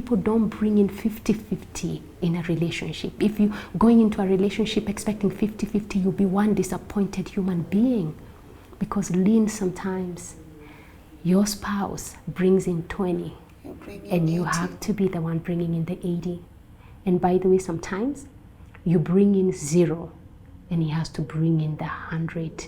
people don't bring in 50-50 in a relationship. If you going into a relationship expecting 50-50, you'll be one disappointed human being. Because Lynn, sometimes your spouse brings in 20 and you 80. have to be the one bringing in the 80. And by the way, sometimes you bring in 0 and he has to bring in the 100.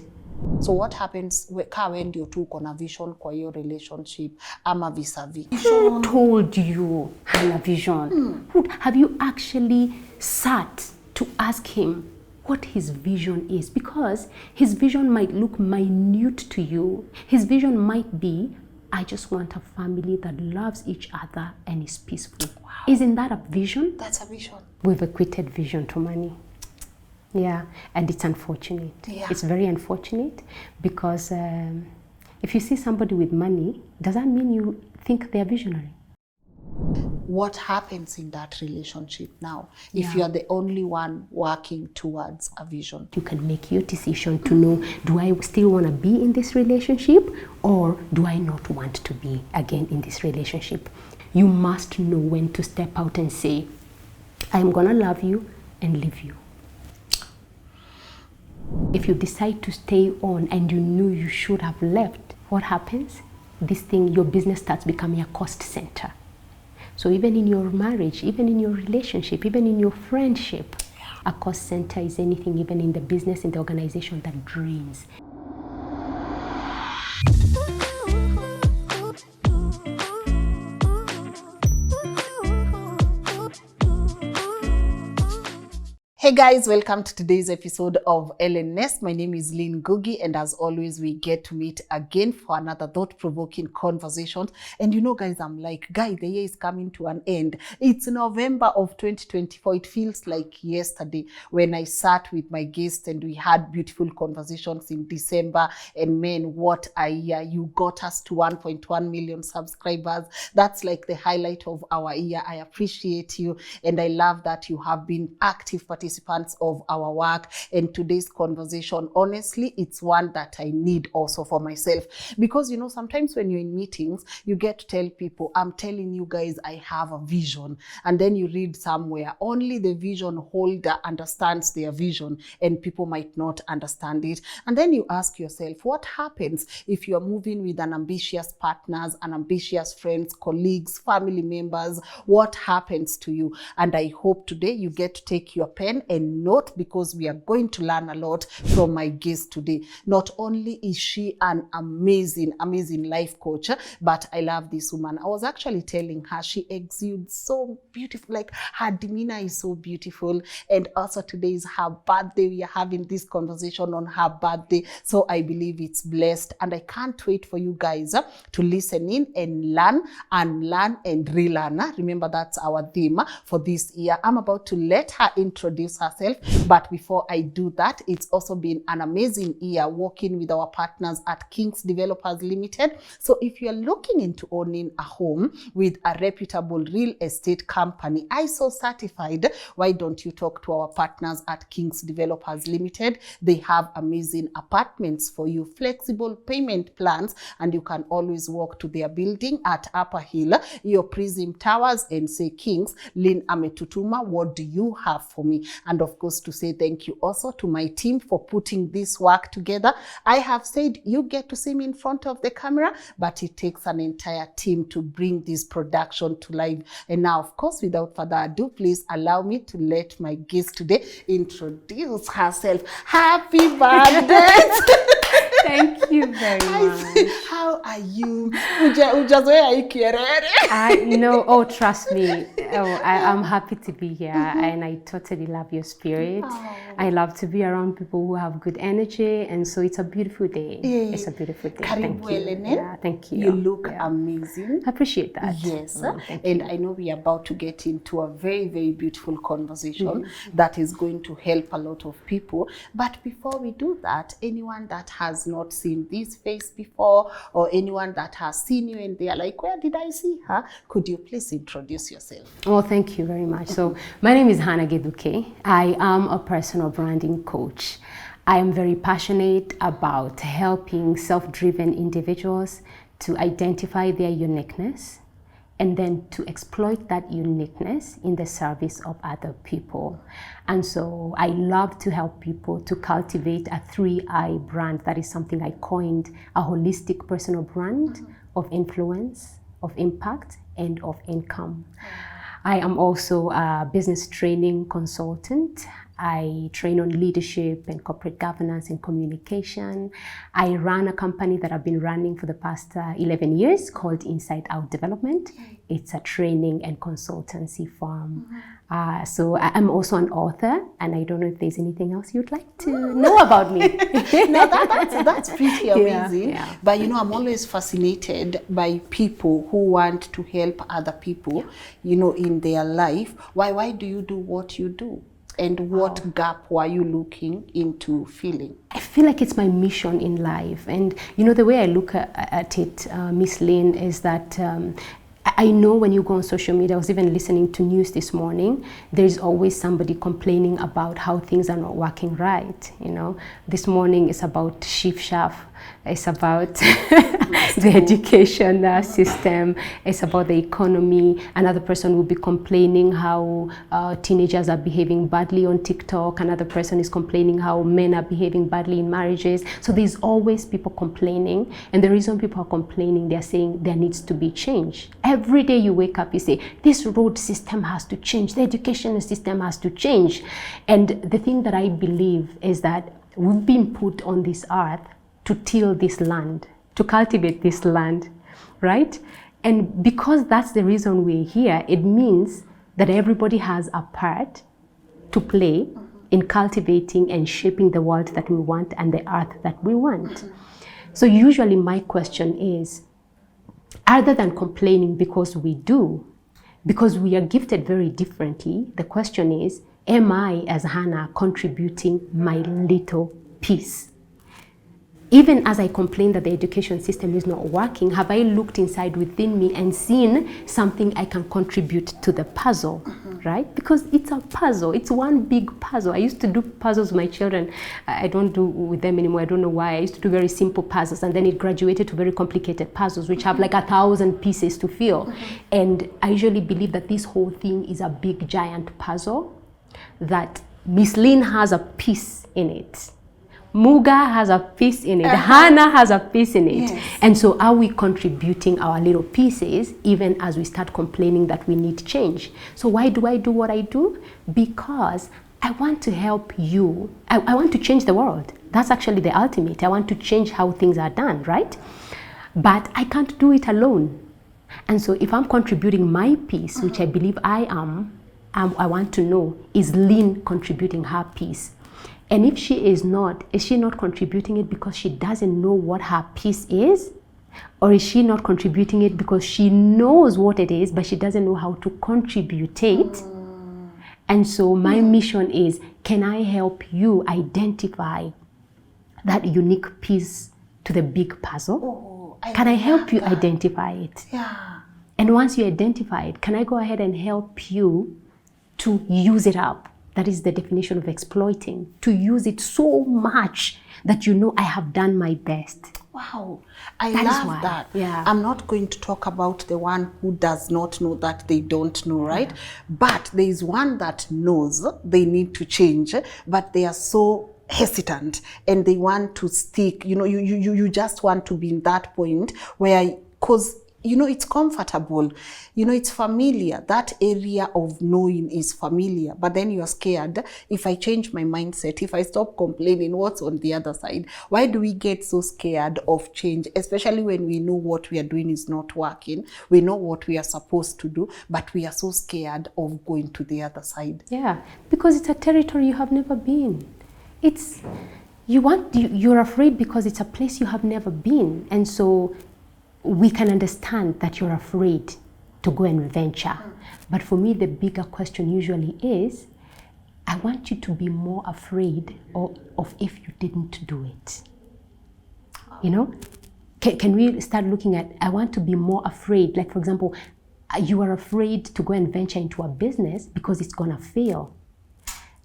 So what happens when you two kona vision kwa your relationship ama vis-a-vis? Who told you Hana vision? Have you actually sat to ask him what his vision is? Because his vision might look minute to you. His vision might be, I just want a family that loves each other and is peaceful. Wow. Isn't that a vision? That's a vision. We've equated vision to money. Yeah, and it's unfortunate. Yeah. It's very unfortunate because if you see somebody with money, does that mean you think they're visionary? What happens in that relationship now if you are the only one working towards a vision? You can make your decision to know, do I still want to be in this relationship or do I not want to be again in this relationship? You must know when to step out and say, I'm going to love you and leave you. If you decide to stay on and you knew you should have left, what happens? This thing, your business starts becoming a cost center. So even in your marriage, even in your relationship, even in your friendship, a cost center is anything, even in the business, in the organization, that drains. Hey guys, welcome to today's episode of LNS. My name is Lynn Ngugi, and as always, we get to meet again for another thought-provoking conversation. And you know, guys, I'm like, the year is coming to an end. It's November of 2024. It feels like yesterday when I sat with my guests and we had beautiful conversations in December. And man, what a year. You got us to 1.1 million subscribers. That's like the highlight of our year. I appreciate you, and I love that you have been active participants of our work. And today's conversation, honestly, it's one that I need also for myself, because you know, sometimes when you're in meetings, you get to tell people, I'm telling you guys, I have a vision, and then you read somewhere only the vision holder understands their vision, and people might not understand it. And then you ask yourself, what happens if you're moving with an ambitious partners, an ambitious friends, colleagues, family members? What happens to you? And I hope today you get to take your pen and note, because we are going to learn a lot from my guest today. Not only is she an amazing life coach, but I love this woman. I was actually telling her she exudes so beautiful, like her demeanor is so beautiful. And also today is her birthday. We are having this conversation on her birthday, so I believe it's blessed, and I can't wait for you guys to listen in and learn and relearn. Remember, that's our theme for this year. I'm about to let her introduce herself, but before I do that, it's also been an amazing year working with our partners at Kings Developers Limited. So if you're looking into owning a home with a reputable real estate company, ISO certified, why don't you talk to our partners at Kings Developers Limited? They have amazing apartments for you, flexible payment plans, and you can always walk to their building at Upper Hill, your Prism Towers, and say, Kings, Lynn Ametutuma, what do you have for me? And of course, to say thank you also to my team for putting this work together. I have said you get to see me in front of the camera, but it takes an entire team to bring this production to life. And now, of course, without further ado, please allow me to let my guest today introduce herself. Happy birthday! Thank you very much. How are you? No, oh, trust me. I'm happy to be here, and I totally love your spirit. Oh. I love to be around people who have good energy, and so it's a beautiful day. It's a beautiful day. Thank you. Yeah, thank you. You look amazing. I appreciate that. Yes. Thank And you. I know we are about to get into a very, very beautiful conversation that is going to help a lot of people. But before we do that, anyone that has not seen this face before, or anyone that has seen you and they are like, where did I see her? Could you please introduce yourself? Oh, thank you very much. So my name is Githuki. I am a personal branding coach. I am very passionate about helping self-driven individuals to identify their uniqueness and then to exploit that uniqueness in the service of other people. And so I love to help people to cultivate a 3I brand. That is something I coined, a holistic personal brand of influence, of impact, and of income. I am also a business training consultant. I train on leadership and corporate governance and communication. I run a company that I've been running for the past 11 years called Inside Out Development. It's a training and consultancy firm. So I'm also an author, and I don't know if there's anything else you'd like to know about me. No, that's pretty amazing. Yeah. But I'm always fascinated by people who want to help other people, in their life. Why do you do what you do? And what gap were you looking into filling? I feel like it's my mission in life. And the way I look at it, Miss Lynn, is that I know when you go on social media, I was even listening to news this morning, there's always somebody complaining about how things are not working right. This morning it's about shift shaft. It's about the education system. It's about the economy. Another person will be complaining how teenagers are behaving badly on TikTok. Another person is complaining how men are behaving badly in marriages. So there's always people complaining. And the reason people are complaining, they're saying there needs to be change. Every day you wake up, you say, this road system has to change. The education system has to change. And the thing that I believe is that we've been put on this earth to till this land, to cultivate this land, right? And because that's the reason we're here, it means that everybody has a part to play in cultivating and shaping the world that we want and the earth that we want. So usually my question is, other than complaining because we are gifted very differently, the question is, am I as Hannah contributing my little piece? Even as I complain that the education system is not working, have I looked inside within me and seen something I can contribute to the puzzle, right? Because it's a puzzle. It's one big puzzle. I used to do puzzles with my children. I don't do with them anymore. I don't know why. I used to do very simple puzzles, and then it graduated to very complicated puzzles, which have like 1,000 pieces to fill. And I usually believe that this whole thing is a big, giant puzzle, that Miss Lynn has a piece in it. Muga has a piece in it. Hannah has a piece in it. Yes. And so are we contributing our little pieces even as we start complaining that we need change? So why do I do what I do? Because I want to help you. I want to change the world. That's actually the ultimate. I want to change how things are done, right? But I can't do it alone. And so if I'm contributing my piece, which I believe I am, I want to know, is Lynn contributing her piece? And if she is she not contributing it because she doesn't know what her piece is? Or is she not contributing it because she knows what it is, but she doesn't know how to contribute it? And so my mission is, can I help you identify that unique piece to the big puzzle? Can I help you identify it? Yeah. And once you identify it, can I go ahead and help you to use it up? That is the definition of exploiting, to use it so much that I have done my best. Wow, I love that. Yeah. I'm not going to talk about the one who does not know that they don't know, right? But there is one that knows they need to change, but they are so hesitant and they want to stick. You just want to be in that point where, because it's comfortable, it's familiar. That area of knowing is familiar, but then you're scared. If I change my mindset, if I stop complaining, what's on the other side? Why do we get so scared of change, especially when we know what we are doing is not working? We know what we are supposed to do, but we are so scared of going to the other side. Yeah, because it's a territory you have never been. You're afraid because it's a place you have never been. And so we can understand that you're afraid to go and venture. But for me, the bigger question usually is, I want you to be more afraid of if you didn't do it. Can we start looking at, I want to be more afraid. Like, for example, you are afraid to go and venture into a business because it's going to fail.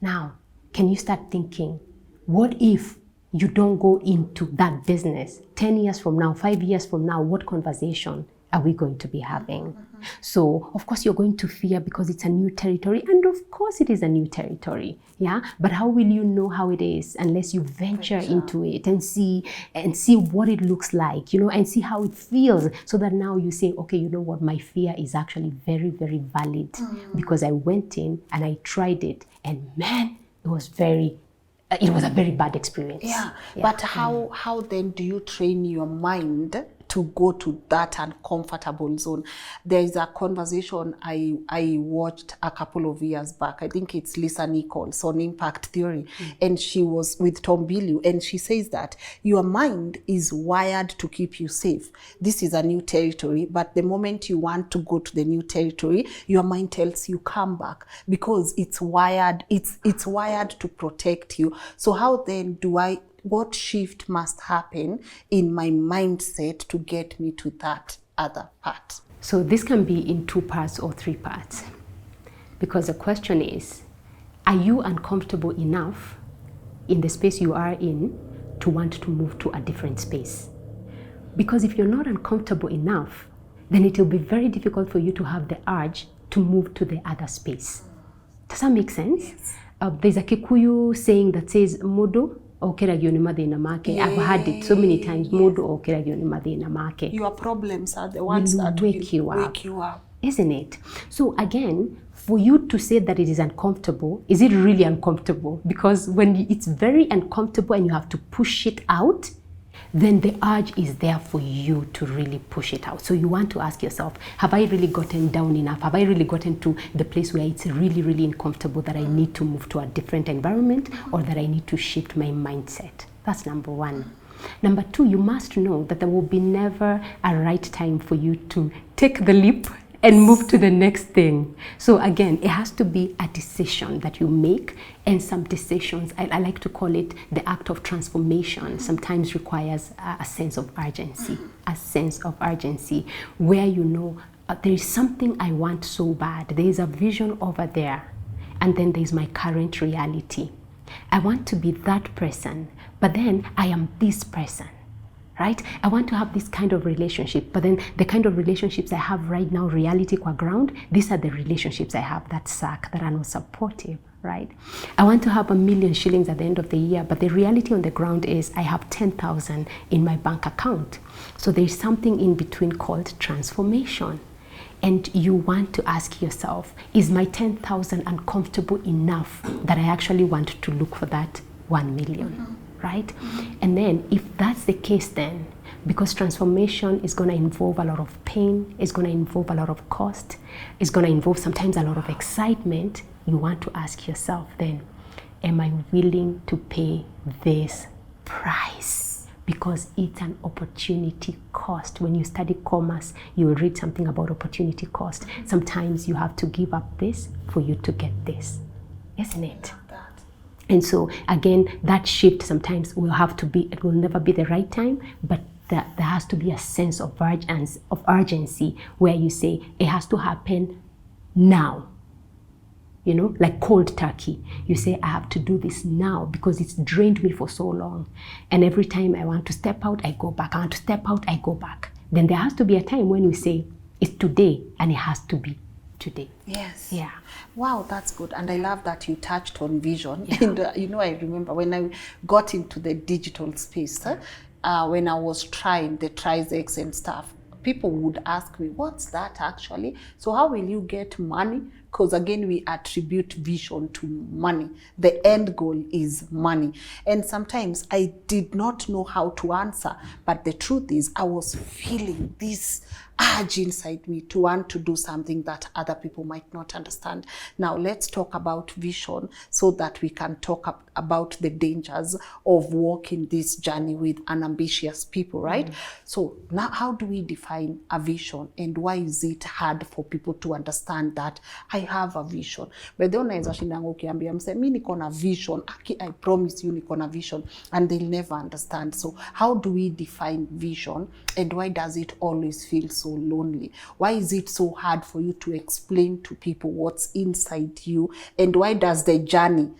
Now, can you start thinking, what if you don't go into that business 10 years from now, 5 years from now? What conversation are we going to be having? So, of course, you're going to fear because it's a new territory. And of course, it is a new territory. Yeah. But how will you know how it is unless you venture into it and see what it looks like, and see how it feels, so that now you say, okay, you know what, my fear is actually very, very valid because I went in and I tried it, and man, it was a very bad experience. Yeah. But how then do you train your mind to go to that uncomfortable zone? There is a conversation I watched a couple of years back. I think it's Lisa Nichols on impact theory. And she was with Tom Bilyeu, and she says that your mind is wired to keep you safe. This is a new territory, but the moment you want to go to the new territory, your mind tells you come back, because it's wired to protect you. So how then what shift must happen in my mindset to get me to that other part? So this can be in 2 parts or 3 parts, because the question is, are you uncomfortable enough in the space you are in to want to move to a different space? Because if you're not uncomfortable enough, then it will be very difficult for you to have the urge to move to the other space. Does that make sense? Yes. There's a Kikuyu saying that says, Modo okeragiyo ni mathina make. I've heard it so many times. Modo okeragiyo ni mathina make. Your problems are the ones that wake you up. Isn't it? So again, for you to say that it is uncomfortable, is it really uncomfortable? Because when it's very uncomfortable and you have to push it out, then the urge is there for you to really push it out. So you want to ask yourself, have I really gotten down enough? Have I really gotten to the place where it's really, really uncomfortable that I need to move to a different environment, or that I need to shift my mindset? That's number 1. Number 2, you must know that there will be never a right time for you to take the leap and move to the next thing. So again, it has to be a decision that you make, and some decisions, I like to call it the act of transformation, sometimes requires a sense of urgency, where there is something I want so bad. There is a vision over there, and then there's my current reality. I want to be that person, but then I am this person. Right? I want to have this kind of relationship, but then the kind of relationships I have right now, reality qua ground, these are the relationships I have that suck, that are not supportive, right? I want to have 1 million shillings at the end of the year, but the reality on the ground is I have 10,000 in my bank account. So there's something in between called transformation. And you want to ask yourself, is my 10,000 uncomfortable enough that I actually want to look for that 1 million? Right? And then if that's the case, then because transformation is going to involve a lot of pain, it's going to involve a lot of cost, it's going to involve sometimes a lot of excitement, you want to ask yourself then, am I willing to pay this price? Because it's an opportunity cost. When you study commerce, you will read something about opportunity cost. Sometimes you have to give up this for you to get this, isn't it? And so again, that shift sometimes will have to be, it will never be the right time, but there has to be a sense of urgency where you say it has to happen now. Like cold turkey. You say, I have to do this now because it's drained me for so long. And every time I want to step out, I go back. I want to step out, I go back. Then there has to be a time when we say, it's today, and it has to be today. Yes. Yeah. Wow, that's good. And I love that you touched on vision. Yeah. And I remember when I got into the digital space, when I was trying the TriZex and stuff, people would ask me, what's that actually? So how will you get money? Because again, we attribute vision to money. The end goal is money. And sometimes I did not know how to answer, but the truth is I was feeling this urge inside me to want to do something that other people might not understand. Now let's talk about vision so that we can talk about the dangers of walking this journey with unambitious people, right? So now how do we define a vision, and why is it hard for people to understand that I have a vision? But the unaweza shindanga ukiambia mse mimi niko na vision, I promise you niko na vision, and they'll never understand. So how do we define vision, and why does it always feel so lonely? Why is it so hard for you to explain to people what's inside you, and why does the journey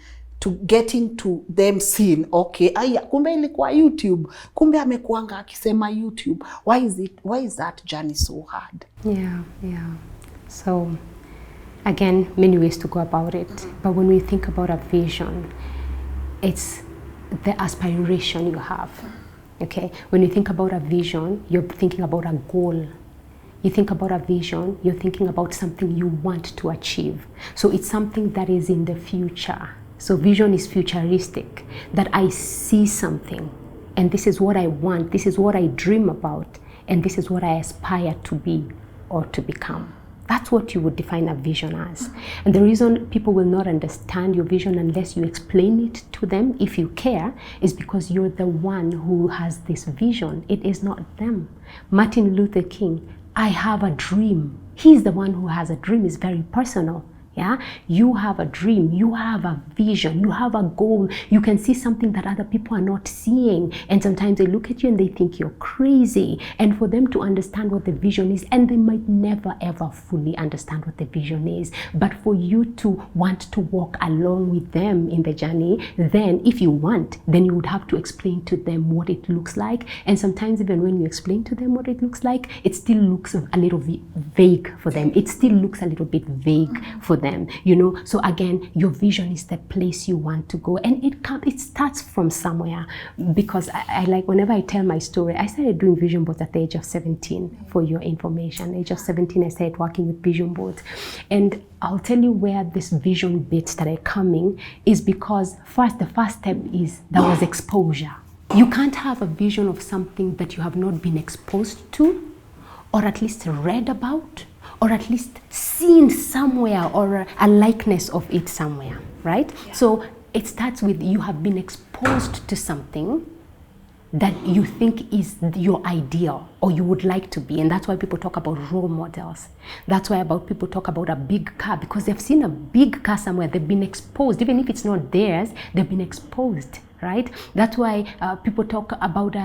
to getting to them seeing, okay, aya, kumbe ilikuwa YouTube, kumbe amekuanga akisema YouTube. Why is that journey so hard? Yeah. So again, many ways to go about it. But when we think about a vision, it's the aspiration you have. Okay, when you think about a vision, you're thinking about a goal. You think about a vision, you're thinking about something you want to achieve. So it's something that is in the future. So vision is futuristic, that I see something, and this is what I want, this is what I dream about, and this is what I aspire to be or to become. That's what you would define a vision as. And the reason people will not understand your vision unless you explain it to them, if you care, is because you're the one who has this vision. It is not them. Martin Luther King, I have a dream. He's the one who has a dream. It's very personal. Yeah, you have a dream, you have a vision, you have a goal. You can see something that other people are not seeing, and sometimes they look at you and they think you're crazy. And for them to understand what the vision is, and they might never ever fully understand what the vision is, but for you to want to walk along with them in the journey, then if you want, then you would have to explain to them what it looks like. And sometimes even when you explain to them what it looks like, it still looks a little bit vague for them. It still looks a little bit vague for them, you know. So again, your vision is the place you want to go, and it starts from somewhere. Because I like, whenever I tell my story, I started doing vision boards at the age of 17, for your information. Age of 17, I started working with vision boards. And I'll tell you where this vision bits started coming is because the first step is there was exposure. You can't have a vision of something that you have not been exposed to, or at least read about, or at least seen somewhere, or a likeness of it somewhere, right? Yeah. So it starts with you have been exposed to something that you think is your ideal or you would like to be. And that's why people talk about role models. That's why people talk about a big car, because they've seen a big car somewhere. They've been exposed. Even if it's not theirs, they've been exposed, right? That's why people talk about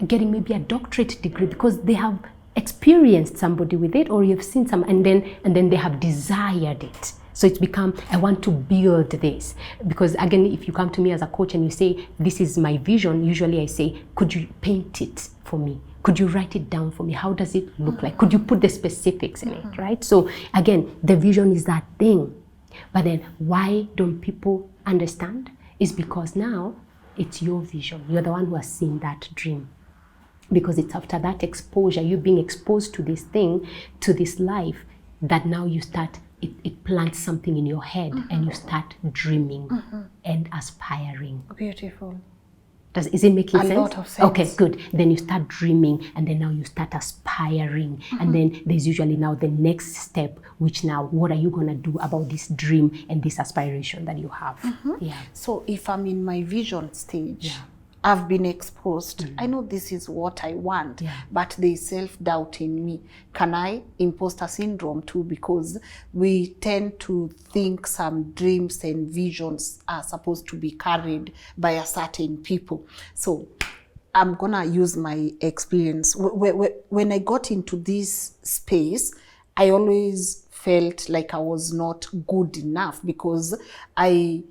getting maybe a doctorate degree, because they have experienced somebody with it, or you've seen some, and then they have desired it. So it's become, I want to build this. Because again, if you come to me as a coach and you say, this is my vision, usually I say, could you paint it for me? Could you write it down for me? How does it look like? Could you put the specifics in it, right? So again, the vision is that thing. But then why don't people understand? Is because now it's your vision. You're the one who has seen that dream. Because it's after that exposure, you being exposed to this thing, to this life, that now you start, it plants something in your head, and you start dreaming and aspiring. Beautiful. Is it making sense? A lot of sense. Okay, good. Then you start dreaming, and then now you start aspiring. And then there's usually now the next step, which now, what are you going to do about this dream and this aspiration that you have? Yeah. So if I'm in my vision stage, I've been exposed. I know this is what I want, but there's self-doubt in me. Can I? Imposter syndrome too, because we tend to think some dreams and visions are supposed to be carried by a certain people. So I'm gonna use my experience. When I got into this space, I always felt like I was not good enough, because I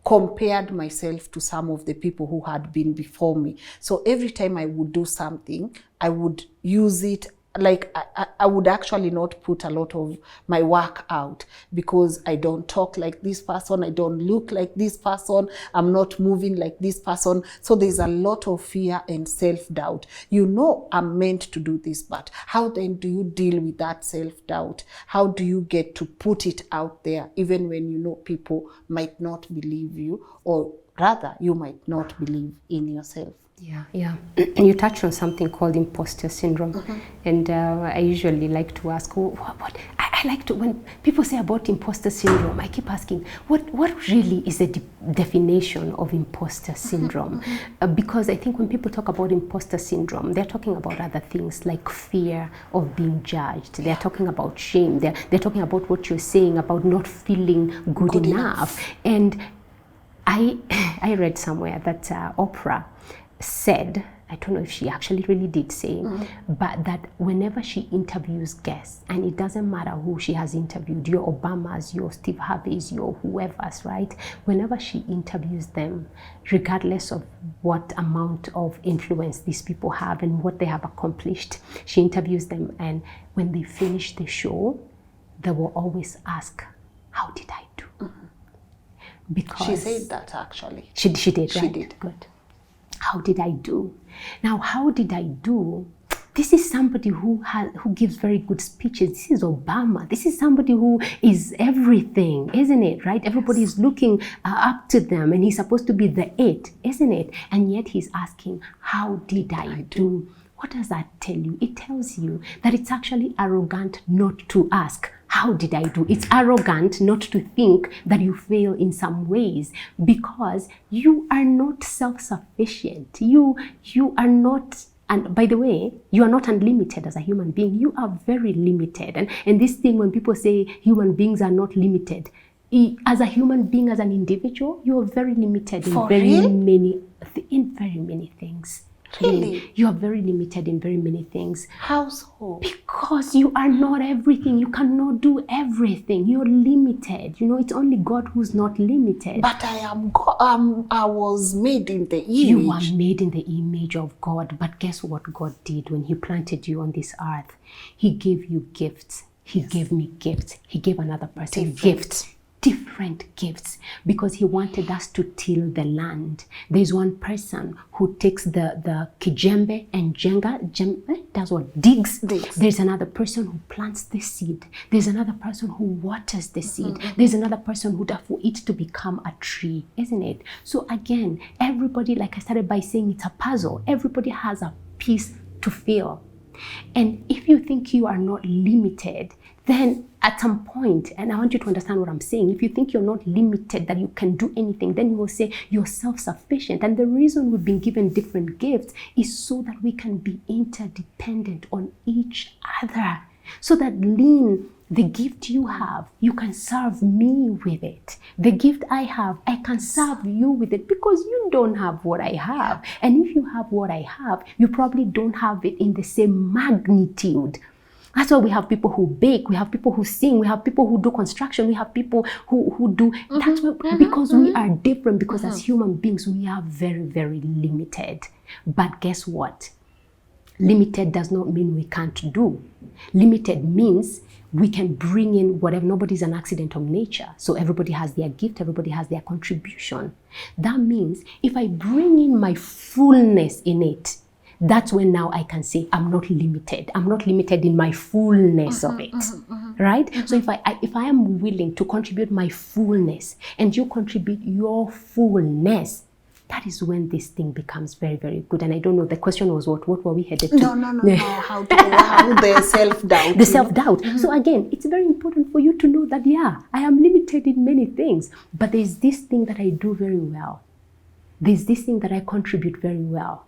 compared myself to some of the people who had been before me. So every time I would do something, I would use it, like I would actually not put a lot of my work out, because I don't talk like this person, I don't look like this person, I'm not moving like this person. So there's a lot of fear and self-doubt. You know I'm meant to do this, but how then do you deal with that self-doubt? How do you get to put it out there, even when you know people might not believe you, or rather you might not believe in yourself? Yeah. You touched on something called imposter syndrome. And I usually like to ask, what I like to, when people say about imposter syndrome, I keep asking, what really is the definition of imposter syndrome? Because I think when people talk about imposter syndrome, they're talking about other things like fear of being judged. They're talking about shame. They're talking about what you're saying about not feeling good enough. And I read somewhere that Oprah said I don't know if she actually really did say, but that whenever she interviews guests, and it doesn't matter who she has interviewed, your Obamas, your Steve Harveys, your whoever's, right? Whenever she interviews them, regardless of what amount of influence these people have and what they have accomplished, she interviews them, and when they finish the show, they will always ask, how did I do? Because she said that actually. She did, right? She did. Good. How did I do? Now, how did I do? This is somebody who gives very good speeches. This is Obama. This is somebody who is everything, isn't it? Right? Everybody is looking up to them, and he's supposed to be the it, isn't it? And yet he's asking, how did I do? What does that tell you? It tells you that it's actually arrogant not to ask, how did I do? It's arrogant not to think that you fail in some ways, because you are not self-sufficient. You are not, and by the way, you are not unlimited as a human being. You are very limited. And this thing, when people say human beings are not limited, as a human being, as an individual, you are very limited in very many things. Really? You are very limited in very many things. How so? Because you are not everything. You cannot do everything. You're limited. You know, it's only God who's not limited. But I was made in the image. You are made in the image of God. But guess what God did when he planted you on this earth? He gave you gifts. He gave me gifts. He gave another person gifts. Different gifts, because he wanted us to till the land. There's one person who takes the kijembe and that's what digs. There's another person who plants the seed. There's another person who waters the seed. There's another person who does for it to become a tree, isn't it? So again, everybody, like I started by saying, it's a puzzle. Everybody has a piece to fill. And if you think you are not limited, then at some point, and I want you to understand what I'm saying, if you think you're not limited, that you can do anything, then you will say you're self-sufficient. And the reason we've been given different gifts is so that we can be interdependent on each other. So that, Lynn, the gift you have, you can serve me with it. The gift I have, I can serve you with it, because you don't have what I have. And if you have what I have, you probably don't have it in the same magnitude. That's why we have people who bake, we have people who sing, we have people who do construction, we have people who do, that's why, because we are different, because as human beings, we are very, very limited. But guess what? Limited does not mean we can't do. Limited means we can bring in whatever. Nobody's an accident of nature. So everybody has their gift, everybody has their contribution. That means if I bring in my fullness in it, that's when now I can say I'm not limited. I'm not limited in my fullness of it, right? So if I am willing to contribute my fullness and you contribute your fullness, that is when this thing becomes very, very good. And I don't know, the question was what were we headed to? No. How the self-doubt. The self-doubt. So again, it's very important for you to know that, yeah, I am limited in many things, but there's this thing that I do very well. There's this thing that I contribute very well.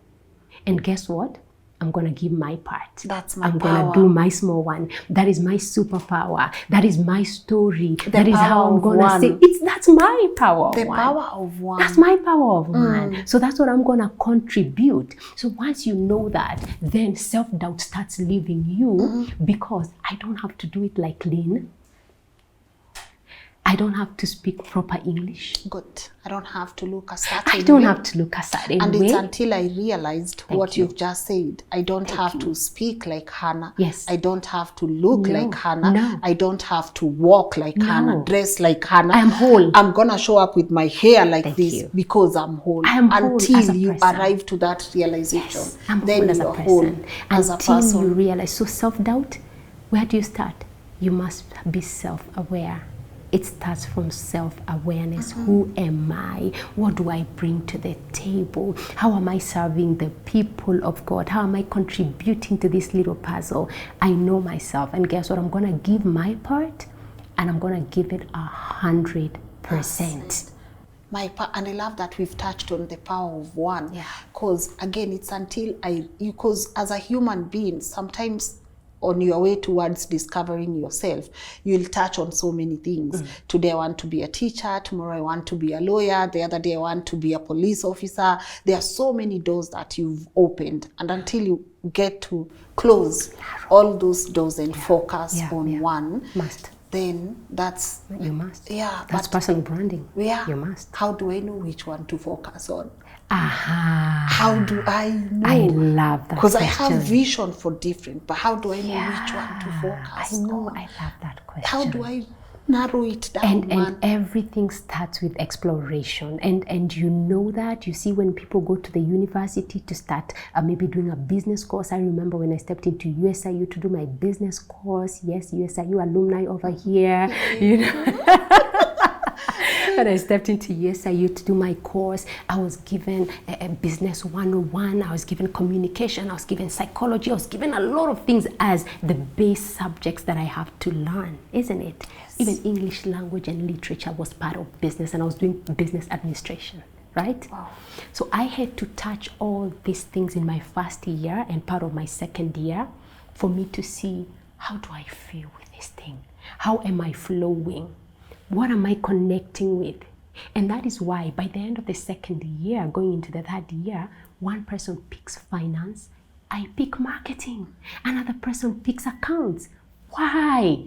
And guess what? I'm going to give my part. That's my I'm power. going to do my small one. That is my superpower. That is my story. That is how I'm going to say, that's my power of one. The power of one. That's my power of one. So that's what I'm going to contribute. So once you know that, then self-doubt starts leaving you, because I don't have to do it like Lynn. I don't have to speak proper English. Good. I don't have to look a certain way. I don't have to look a certain way. And it's until I realized what you've just said. I don't have to speak like Hannah. Yes. I don't have to look like Hannah. No. I don't have to walk like Hannah, dress like Hannah. I am whole. I'm going to show up with my hair like this because I'm whole. I am whole until you arrive to that realization. Yes, I'm then whole as a you're person. Whole as a person. Until you realize. So self-doubt, where do you start? You must be self-aware. It starts from self-awareness. Who am I? What do I bring to the table? How am I serving the people of God? How am I contributing to this little puzzle? I know myself, and guess what? I'm going to give my part, and I'm going to give it 100%. And I love that we've touched on the power of one. Because again, it's until because as a human being, sometimes on your way towards discovering yourself, you'll touch on so many things. Today I want to be a teacher, tomorrow I want to be a lawyer, the other day I want to be a police officer. There are so many doors that you've opened, and until you get to close all those doors and focus on one, then that's you must. Yeah, that's personal branding. Yeah, you must. How do I know which one to focus on? Aha. How do I know? I love that. Because I have vision for different, but how do I know which one to focus on? I love that question. How do I narrow it down? And everything starts with exploration. And you know that, you see, when people go to the university to start maybe doing a business course. I remember when I stepped into USIU to do my business course. Yes, USIU alumni over here, you know. When I stepped into USIU to do my course, I was given a business 101, I was given communication, I was given psychology, I was given a lot of things as the base subjects that I have to learn, isn't it? Yes. Even English language and literature was part of business, and I was doing business administration, right? Wow. So I had to touch all these things in my first year and part of my second year for me to see, how do I feel with this thing? How am I flowing? What am I connecting with? And that is why by the end of the second year, going into the third year, one person picks finance, I pick marketing, another person picks accounts. Why?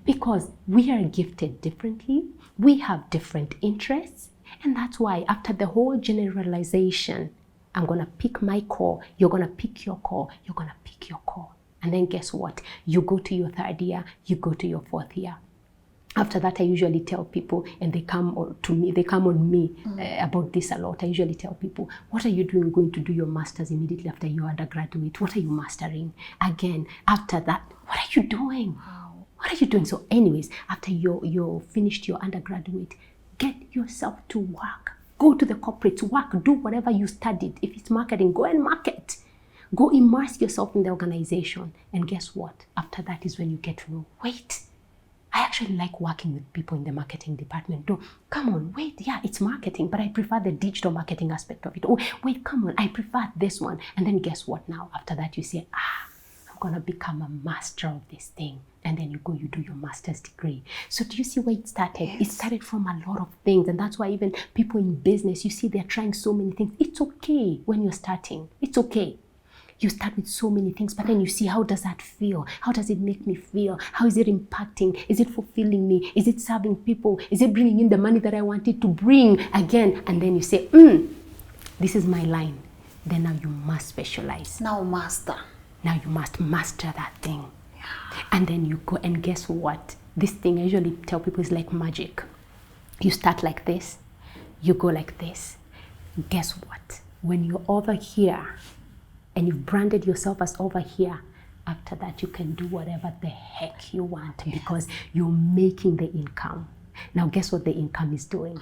Because we are gifted differently, we have different interests, and that's why after the whole generalization, I'm gonna pick my core, you're gonna pick your core, you're gonna pick your core. And then guess what? You go to your third year, you go to your fourth year. After that, I usually tell people, and they come on me about this a lot. I usually tell people, what are you doing going to do your master's immediately after your undergraduate? What are you mastering? Again, after that, what are you doing? Wow. What are you doing? So anyways, after you finished your undergraduate, get yourself to work. Go to the corporate work, do whatever you studied. If it's marketing, go and market. Go immerse yourself in the organization. And guess what? After that is when you get to know, wait, I actually like working with people in the marketing department. No, come on, wait, yeah, it's marketing, but I prefer the digital marketing aspect of it. Oh, wait, come on, I prefer this one. And then guess what now? After that, you say, I'm going to become a master of this thing. And then you go, you do your master's degree. So do you see where it started? Yes. It started from a lot of things. And that's why even people in business, you see, they're trying so many things. It's okay when you're starting. It's okay. You start with so many things, but then you see, how does that feel? How does it make me feel? How is it impacting? Is it fulfilling me? Is it serving people? Is it bringing in the money that I wanted to bring again? And then you say, this is my line. Then now you must specialize. Now master. Now you must master that thing. Yeah. And then you go, and guess what? This thing I usually tell people is like magic. You start like this, you go like this. Guess what? When you're over here, and you've branded yourself as over here, after that you can do whatever the heck you want because you're making the income. Now guess what the income is doing?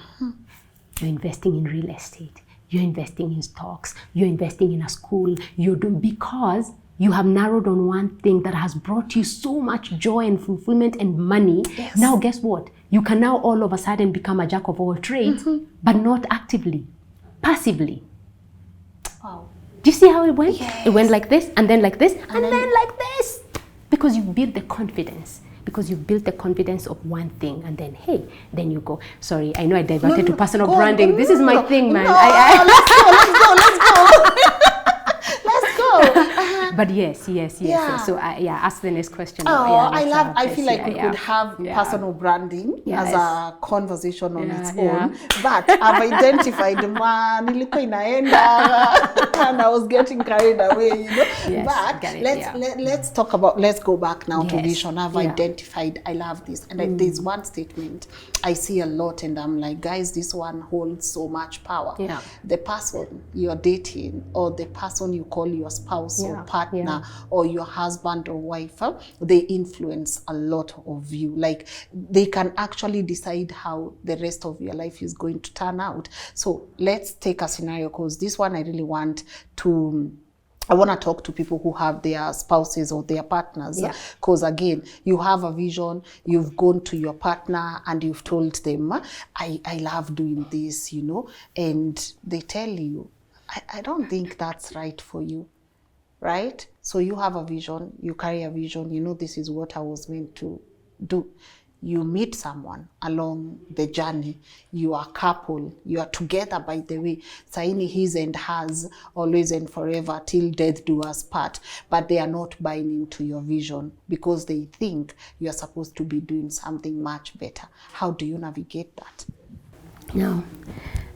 You're investing in real estate, you're investing in stocks, you're investing in a school, you're doing, because you have narrowed on one thing that has brought you so much joy and fulfillment and money. Yes. Now guess what? You can now all of a sudden become a jack of all trades, but not actively, passively. Wow. Do you see how it went? Yes. It went like this, and then like this, and then like this. Because you build the confidence. Because you built the confidence of one thing, and then, hey, then you go. Sorry, I know I diverted to personal branding. This is my thing, man. Let's go. But yes. Yeah. So ask the next question. I feel like we could have personal branding as a conversation on its own. But I've identified nilikuwa inaenda and I was getting carried away, you know. Yes, but let's go back now to vision. I've identified, I love this. And there's one statement I see a lot, and I'm like, guys, this one holds so much power. Yeah. The person you're dating, or the person you call your spouse or partner or your husband or wife, they influence a lot of you. Like, they can actually decide how the rest of your life is going to turn out. So let's take a scenario, because this one I really want to talk to people who have their spouses or their partners, because again, you have a vision, you've gone to your partner and you've told them, I love doing this, you know, and they tell you, I don't think that's right for you, right? So you have a vision, you carry a vision, you know this is what I was meant to do. You meet someone along the journey, you are a couple, you are together, by the way, saini his and hers, always and forever, till death do us part, but they are not buying into your vision because they think you are supposed to be doing something much better. How do you navigate that? Now,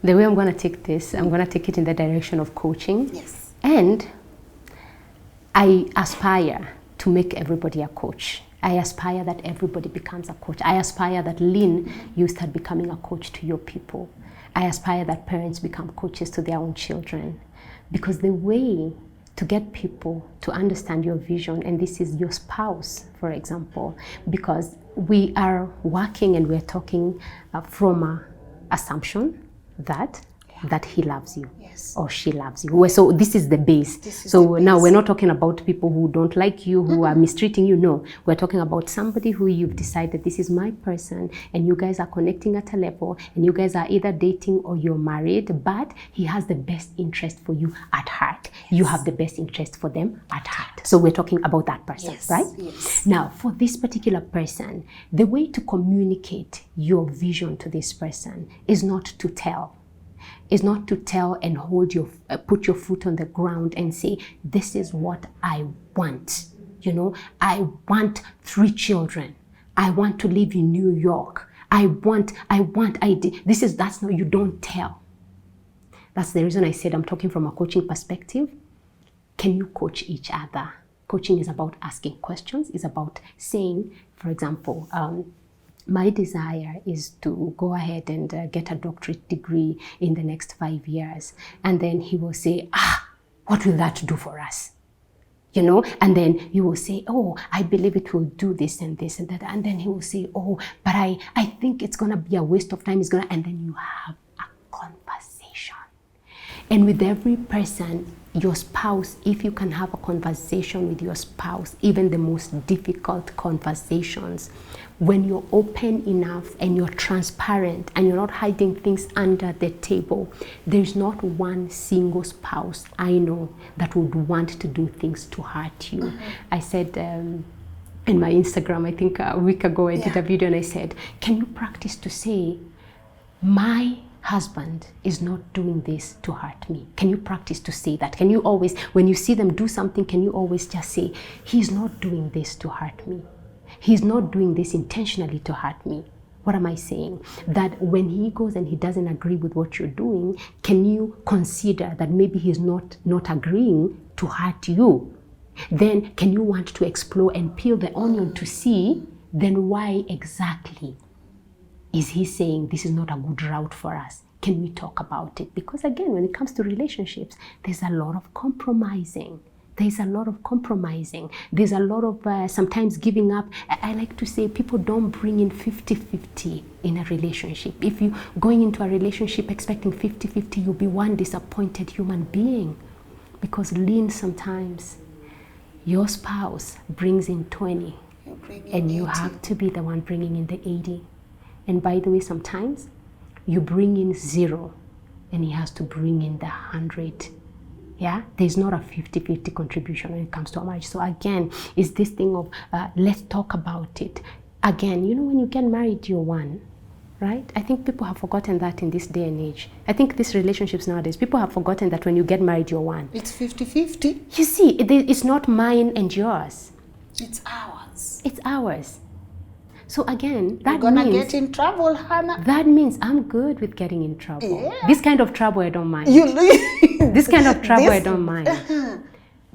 the way I'm going to take this, I'm going to take it in the direction of coaching. Yes. And I aspire to make everybody a coach. I aspire that everybody becomes a coach. I aspire that, Lynn, you start becoming a coach to your people. I aspire that parents become coaches to their own children. Because the way to get people to understand your vision, and this is your spouse, for example, because we are working and we're talking from an assumption that he loves you. Yes. Or she loves you. So this is the base. Now we're not talking about people who don't like you, who are mistreating you. No, we're talking about somebody who you've decided this is my person, and you guys are connecting at a level, and you guys are either dating or you're married, but he has the best interest for you at heart. Yes. You have the best interest for them at heart. So we're talking about that person, yes, right? Yes. Now, for this particular person, the way to communicate your vision to this person is not to tell. Is not to tell and put your foot on the ground and say, this is what I want. You know, I want 3 children. I want to live in New York. That's not, you don't tell. That's the reason I said I'm talking from a coaching perspective. Can you coach each other? Coaching is about asking questions. It's about saying, for example, my desire is to go ahead and get a doctorate degree in the next 5 years. And then he will say, what will that do for us? You know, and then you will say, oh, I believe it will do this and this and that. And then he will say, oh, but I think it's going to be a waste of time. And then you have a conversation. And with every person, your spouse, if you can have a conversation with your spouse, even the most difficult conversations, when you're open enough and you're transparent and you're not hiding things under the table, there's not one single spouse I know that would want to do things to hurt you. I said in my Instagram, I think a week ago, I did a video and I said, can you practice to say, my husband is not doing this to hurt me? Can you practice to say that? Can you always, when you see them do something, can you always just say, he's not doing this to hurt me? He's not doing this intentionally to hurt me. What am I saying? That when he goes and he doesn't agree with what you're doing, can you consider that maybe he's not agreeing to hurt you? Then can you want to explore and peel the onion to see then why exactly is he saying this is not a good route for us? Can we talk about it? Because again, when it comes to relationships, there's a lot of compromising. There's a lot of compromising. There's a lot of sometimes giving up. I like to say people don't bring in 50-50 in a relationship. If you're going into a relationship expecting 50-50, you'll be one disappointed human being. Because Lynn, sometimes your spouse brings in 20 and you have to be the one bringing in the 80. And by the way, sometimes you bring in 0 and he has to bring in the 100. Yeah, there's not a 50-50 contribution when it comes to a marriage. So again, it's this thing of let's talk about it. Again, you know, when you get married, you're one, right? I think people have forgotten that in this day and age. I think these relationships nowadays, people have forgotten that when you get married, you're one. It's 50-50. You see, it's not mine and yours. It's ours. It's ours. So again, that You're gonna means, get in trouble, Hannah. That means I'm good with getting in trouble. Yeah. This kind of trouble I don't mind. This kind of trouble I don't mind.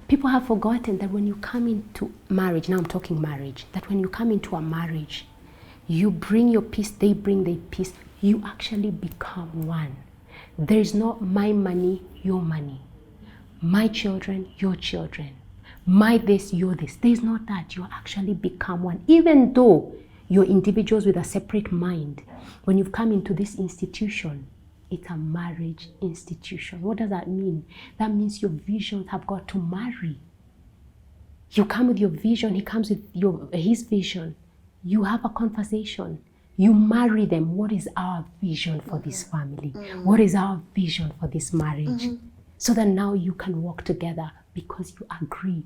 People have forgotten that when you come into marriage, now I'm talking marriage, that when you come into a marriage, you bring your peace, they bring their peace, you actually become one. There is not my money, your money. My children, your children. My this, your this. There's not that. You actually become one. Even though you're individuals with a separate mind, when you've come into this institution, it's a marriage institution. What does that mean? That means your visions have got to marry. You come with your vision, he comes with his vision. You have a conversation. You marry them. What is our vision for this family? What is our vision for this marriage? So that now you can walk together because you agree.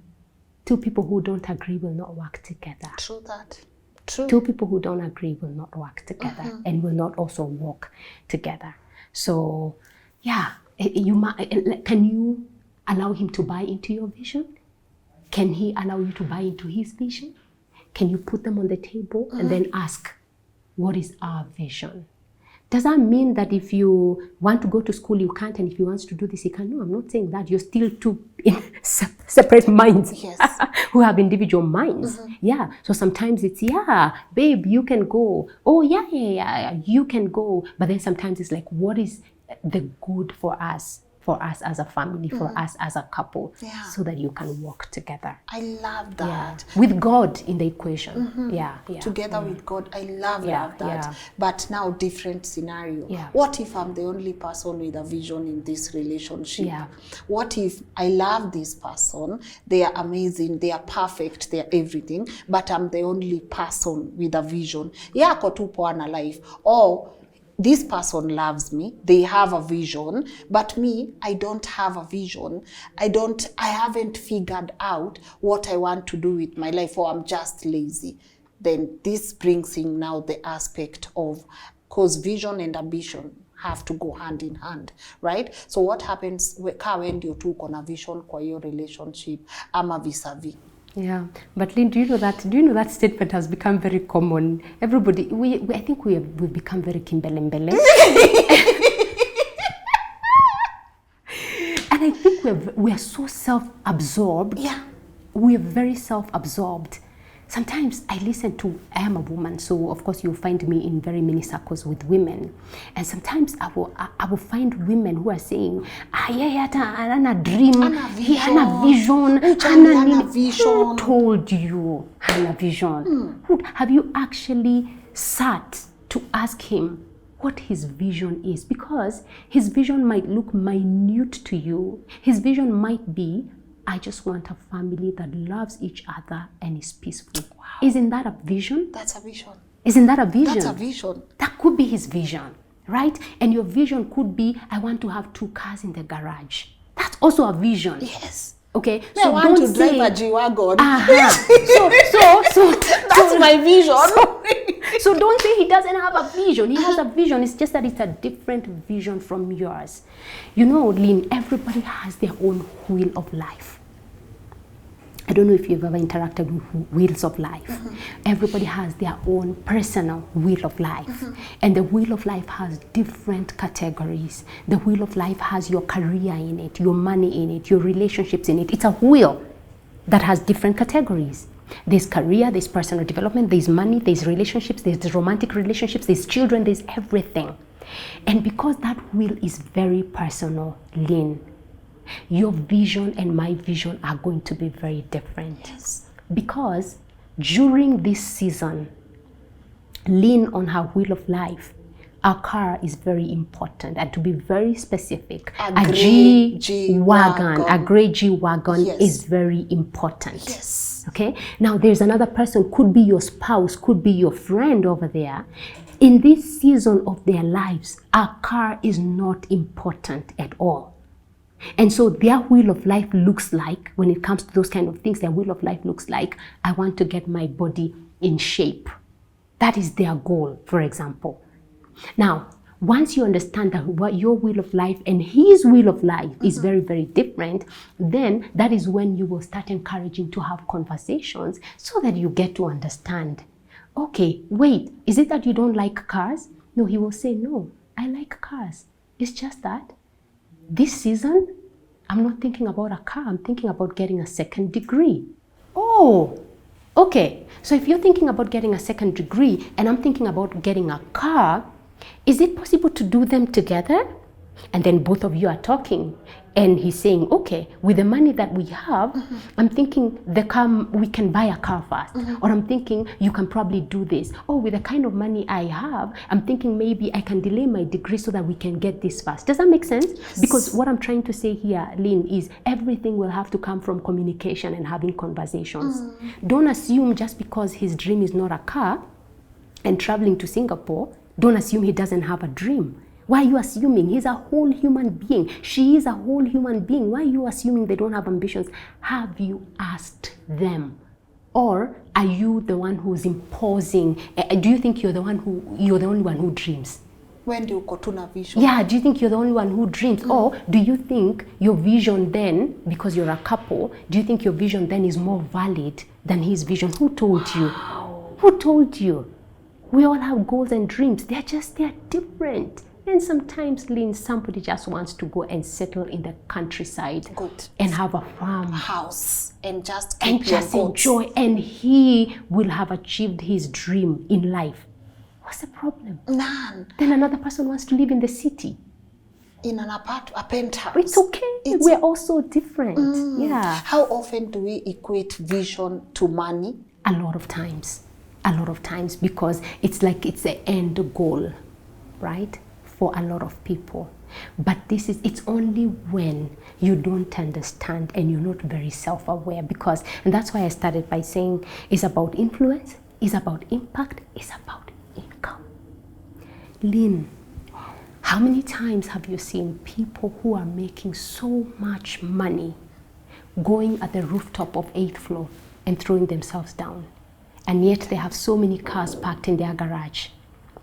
Two people who don't agree will not work together. True that. True. Two people who don't agree will not work together and will not also walk together. So, yeah, can you allow him to buy into your vision? Can he allow you to buy into his vision? Can you put them on the table and then ask, what is our vision? Does that mean that if you want to go to school, you can't, and if you want to do this, you can't? No, I'm not saying that. You're still two separate minds who have individual minds. Yeah, so sometimes it's, yeah, babe, you can go. Oh, yeah, you can go. But then sometimes it's like, what is the good for us as a family, for us as a couple, so that you can walk together. I love that. Yeah. With God in the equation. Together with God. I love that. Yeah. But now different scenario. Yeah. What if I'm the only person with a vision in this relationship? Yeah. What if I love this person, they are amazing, they are perfect, they are everything, but I'm the only person with a vision? Yeah, kotupo ana life. Or this person loves me, they have a vision, but me, I don't have a vision. I haven't figured out what I want to do with my life, or I'm just lazy. Then this brings in now the aspect of, because vision and ambition have to go hand in hand, right? So what happens when you two on a vision kwa your relationship, ama vis-a-vis? Yeah, but Lynn, do you know that statement has become very common? Everybody, I think we've become very kimbelembele. And I think we are so self-absorbed. Yeah. We are very self-absorbed. Sometimes I am a woman, so of course you'll find me in very many circles with women. And sometimes I will find women who are saying, ana dream, ana vision. Who told you ana vision? Have you actually sat to ask him what his vision is? Because his vision might look minute to you. His vision might be, I just want a family that loves each other and is peaceful. Wow. Isn't that a vision? That's a vision. Isn't that a vision? That's a vision. That could be his vision, right? And your vision could be, I want to have 2 cars in the garage. That's also a vision. Yes. Okay, so I want to drive a G-Wagon. So that's my vision. So don't say he doesn't have a vision. He has a vision. It's just that it's a different vision from yours. You know, Lynn, everybody has their own wheel of life. I don't know if you've ever interacted with wheels of life. Everybody has their own personal wheel of life. And the wheel of life has different categories. The wheel of life has your career in it, your money in it, your relationships in it. It's a wheel that has different categories. There's career, there's personal development, there's money, there's relationships, there's romantic relationships, there's children, there's everything. And because that wheel is very personal, Lynn, your vision and my vision are going to be very different. Yes. Because during this season, Lynn on her wheel of life, a car is very important. And to be very specific, a G-Wagon, a gray G-Wagon is very important. Yes. Okay? Now there's another person, could be your spouse, could be your friend over there. In this season of their lives, a car is not important at all. And so their wheel of life looks like, when it comes to those kind of things, their wheel of life looks like, I want to get my body in shape. That is their goal, for example. Now, once you understand that what your wheel of life and his wheel of life is very, very different, then that is when you will start encouraging to have conversations so that you get to understand. Okay, wait, is it that you don't like cars? No, he will say, no, I like cars. It's just that this season, I'm not thinking about a car. I'm thinking about getting a 2nd degree. Oh, okay. So if you're thinking about getting a 2nd degree and I'm thinking about getting a car, is it possible to do them together? And then both of you are talking and he's saying, okay, with the money that we have, I'm thinking we can buy a car first. Or I'm thinking you can probably do this. Oh, with the kind of money I have, I'm thinking maybe I can delay my degree so that we can get this first. Does that make sense? Yes. Because what I'm trying to say here, Lynn, is everything will have to come from communication and having conversations. Don't assume just because his dream is not a car and traveling to Singapore, don't assume he doesn't have a dream. Why are you assuming? He's a whole human being. She is a whole human being. Why are you assuming they don't have ambitions? Have you asked them? Or are you the one who's imposing? Do you think you're the only one who dreams? When do you go to a vision? Yeah, do you think you're the only one who dreams? Or do you think your vision then, because you're a couple, do you think your vision then is more valid than his vision? Who told you? Who told you? We all have goals and dreams. They're different. And sometimes, Lynn, somebody just wants to go and settle in the countryside. Good. And have a farm. House. And just enjoy. And he will have achieved his dream in life. What's the problem? None. Then another person wants to live in the city. In an a penthouse. It's okay. We're also different. Yeah. How often do we equate vision to money? A lot of times. Because it's like it's the end goal, right? For a lot of people. But it's only when you don't understand and you're not very self-aware, and that's why I started by saying it's about influence, it's about impact, it's about income. Lynn, how many times have you seen people who are making so much money going at the rooftop of 8th floor and throwing themselves down? And yet they have so many cars parked in their garage.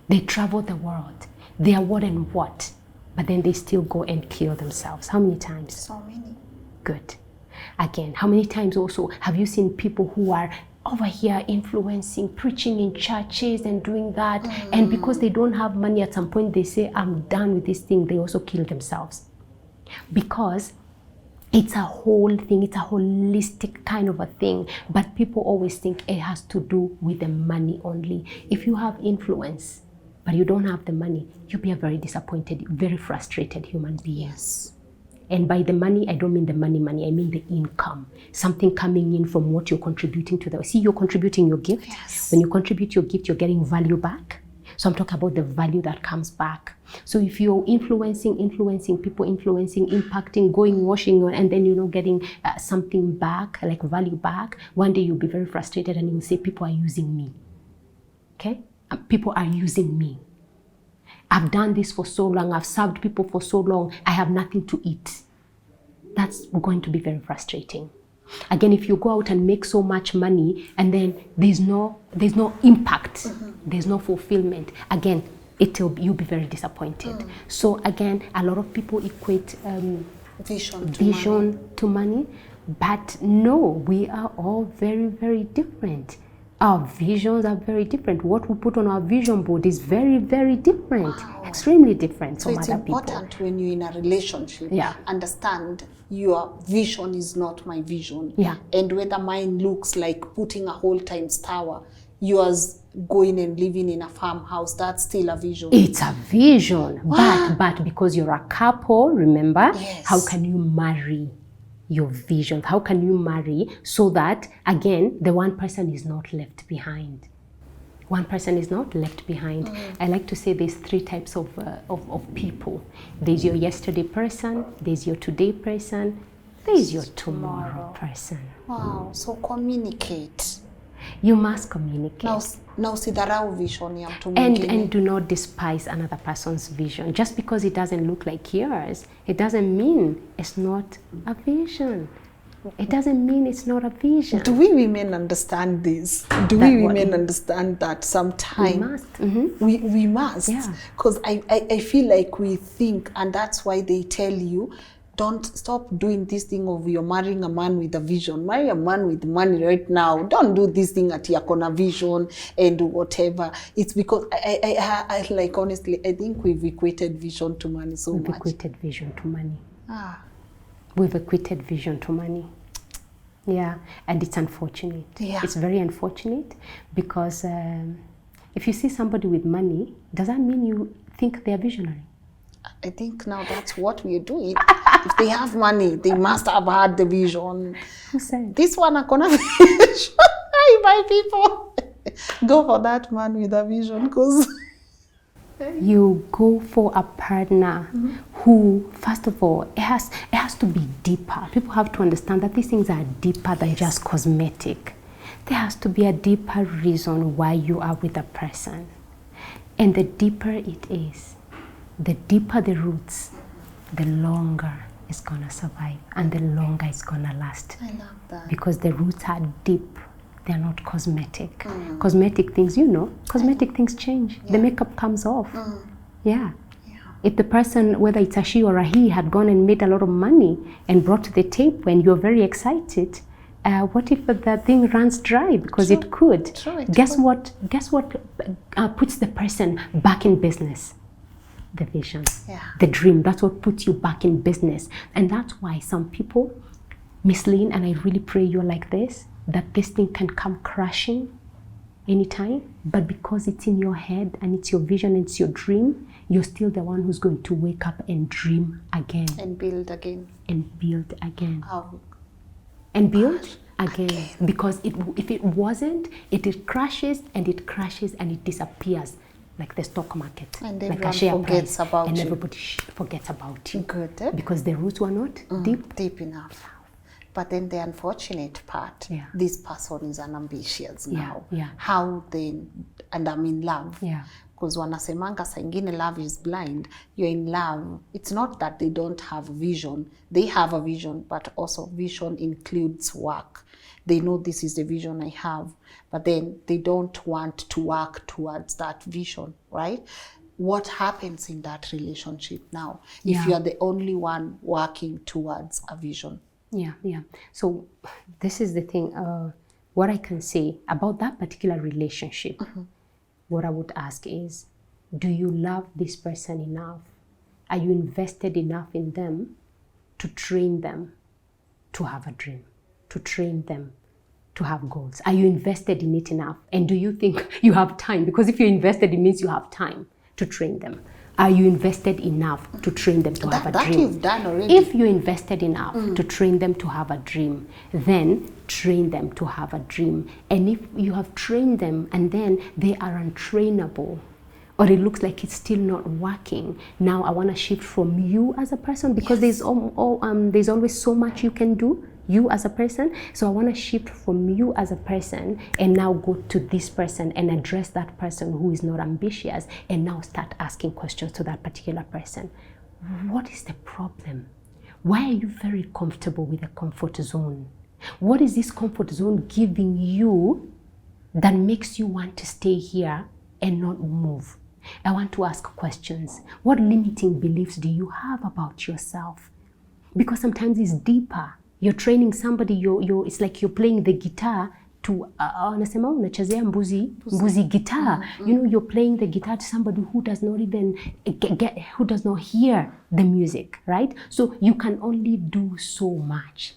They travel the world. They are what and what, but then they still go and kill themselves. How many times? So many. Good. Again, how many times also have you seen people who are over here influencing, preaching in churches and doing that, and because they don't have money, at some point they say, I'm done with this thing, they also kill themselves. Because it's a whole thing, it's a holistic kind of a thing, but people always think it has to do with the money only. If you have influence, but you don't have the money, you'll be a very disappointed, very frustrated human being. Yes. And by the money, I don't mean the money, I mean the income. Something coming in from what you're contributing to the... See, you're contributing your gift. Yes. When you contribute your gift, you're getting value back. So I'm talking about the value that comes back. So if you're influencing people, impacting, going, washing, and then, getting something back, like value back, one day you'll be very frustrated and you'll say, people are using me. Okay? People are using me. I've done this for so long. I've served people for so long. I have nothing to eat. That's going to be very frustrating. Again, if you go out and make so much money and then there's no impact, there's no fulfillment, again, you'll be very disappointed. So again, a lot of people equate vision to money, but no, we are all very, very different. Our visions are very different. What we put on our vision board is very, very different. Wow. Extremely different from other people. So it's important when you're in a relationship, understand your vision is not my vision. Yeah. And whether mine looks like putting a whole times tower, yours going and living in a farmhouse, that's still a vision. It's a vision. But because you're a couple, remember, yes. How can you marry your vision? How can you marry so that, again, the one person is not left behind? One person is not left behind. I like to say there's 3 types of people. There's your yesterday person, there's your today person, there's your tomorrow person. Wow, so communicate. You must communicate. Now usidharau vision ya mtu and mwingine. do not despise another person's vision. Just because it doesn't look like yours, it doesn't mean it's not a vision. It doesn't mean it's not a vision. Do we women understand this? Do we women understand that sometimes we must? We must. Yeah. Because I feel like we think, and that's why they tell you, don't stop doing this thing of you're marrying a man with a vision. Marry a man with money right now. Don't do this thing at Yakona vision and whatever. It's because I like, honestly, I think we've equated vision to money so much. We've equated vision to money. We've equated vision to money. Yeah, and it's unfortunate. Yeah. It's very unfortunate because if you see somebody with money, does that mean you think they're visionary? I think now that's what we're doing. If they have money, they must have had the vision. Who said? This one are gonna vision. My people, go for that man with a vision, because you go for a partner who, first of all, it has to be deeper. People have to understand that these things are deeper than just cosmetic. There has to be a deeper reason why you are with a person. And the deeper it is, the deeper the roots, the longer it's gonna survive and the longer it's gonna last. I love that. Because the roots are deep, they're not cosmetic. Cosmetic things, cosmetic things change. The makeup comes off. Yeah. If the person, whether it's a she or a he, had gone and made a lot of money and brought to the table and you're very excited, what if the thing runs dry? Because it could. Guess what puts the person back in business? The vision, the dream. That's what puts you back in business. And that's why some people, Miss Lynn, and I really pray you're like this, that this thing can come crashing anytime, but because it's in your head and it's your vision and it's your dream, you're still the one who's going to wake up and dream again. And build again. And build again. And build again. Because if it wasn't, it crashes and it crashes and it disappears. Like the stock market. And like everyone forgets about and you. Everybody forgets about you. Good. Because the roots were not deep enough. But then the unfortunate part, this person is unambitious now. How then, and I'm in love. Because wanasemanga saa ingine love is blind. You're in love. It's not that they don't have vision. They have a vision, but also vision includes work. They know this is the vision I have, but then they don't want to work towards that vision, right? What happens in that relationship now if you are the only one working towards a vision? So this is the thing. What I can say about that particular relationship, what I would ask is, do you love this person enough? Are you invested enough in them to train them to have a dream? To train them to have goals? Are you invested in it enough? And do you think you have time? Because if you're invested, it means you have time to train them. Are you invested enough to train them to have a dream? That you've done already. If you're invested enough to train them to have a dream, then train them to have a dream. And if you have trained them and then they are untrainable, or it looks like it's still not working, now I want to shift from you as a person, because there's always so much you can do, you as a person. So I want to shift from you as a person and now go to this person and address that person who is not ambitious, and now start asking questions to that particular person. What is the problem? Why are you very comfortable with a comfort zone? What is this comfort zone giving you that makes you want to stay here and not move? I want to ask questions. What limiting beliefs do you have about yourself? Because sometimes it's deeper. You're training somebody, it's like you're playing the guitar to unasema unachezea mbuzi guitar. You're playing the guitar to somebody who does not even who does not hear the music, right? So you can only do so much.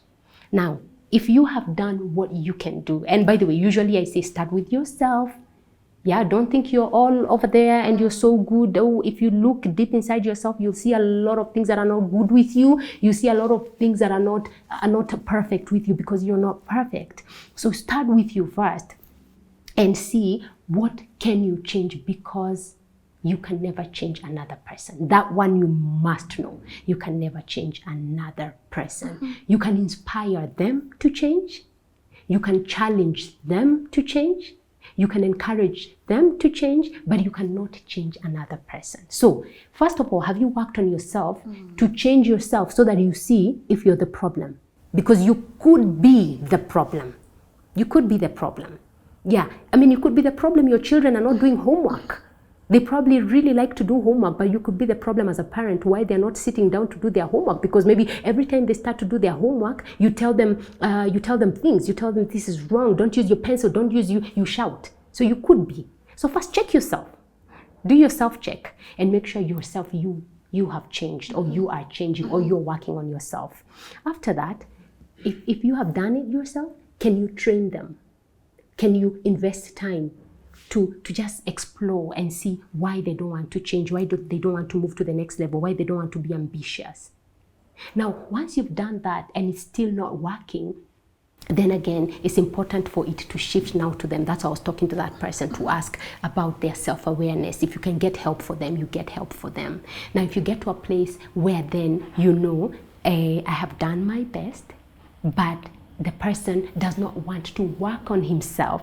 Now, if you have done what you can do, and by the way, usually I say start with yourself. Don't think you're all over there and you're so good. Oh, if you look deep inside yourself, you'll see a lot of things that are not good with you. You see a lot of things that are not perfect with you, because you're not perfect. So start with you first and see what can you change, because you can never change another person. That one you must know. You can never change another person. You can inspire them to change. You can challenge them to change. You can encourage them to change, but you cannot change another person. So, first of all, have you worked on yourself to change yourself so that you see if you're the problem? Because you could be the problem. You could be the problem. You could be the problem. Your children are not doing homework. They probably really like to do homework, but you could be the problem as a parent why they're not sitting down to do their homework, because maybe every time they start to do their homework, you tell them things. You tell them this is wrong. Don't use your pencil. Don't use you shout. So you could be. So first check yourself. Do your self-check and make sure yourself you have changed, or you are changing, or you're working on yourself. After that, if you have done it yourself, can you train them? Can you invest time to just explore and see why they don't want to change, why they don't want to move to the next level, why they don't want to be ambitious? Now, once you've done that and it's still not working, then again, it's important for it to shift now to them. That's why I was talking to that person, to ask about their self-awareness. If you can get help for them, you get help for them. Now, if you get to a place where then I have done my best, but the person does not want to work on himself,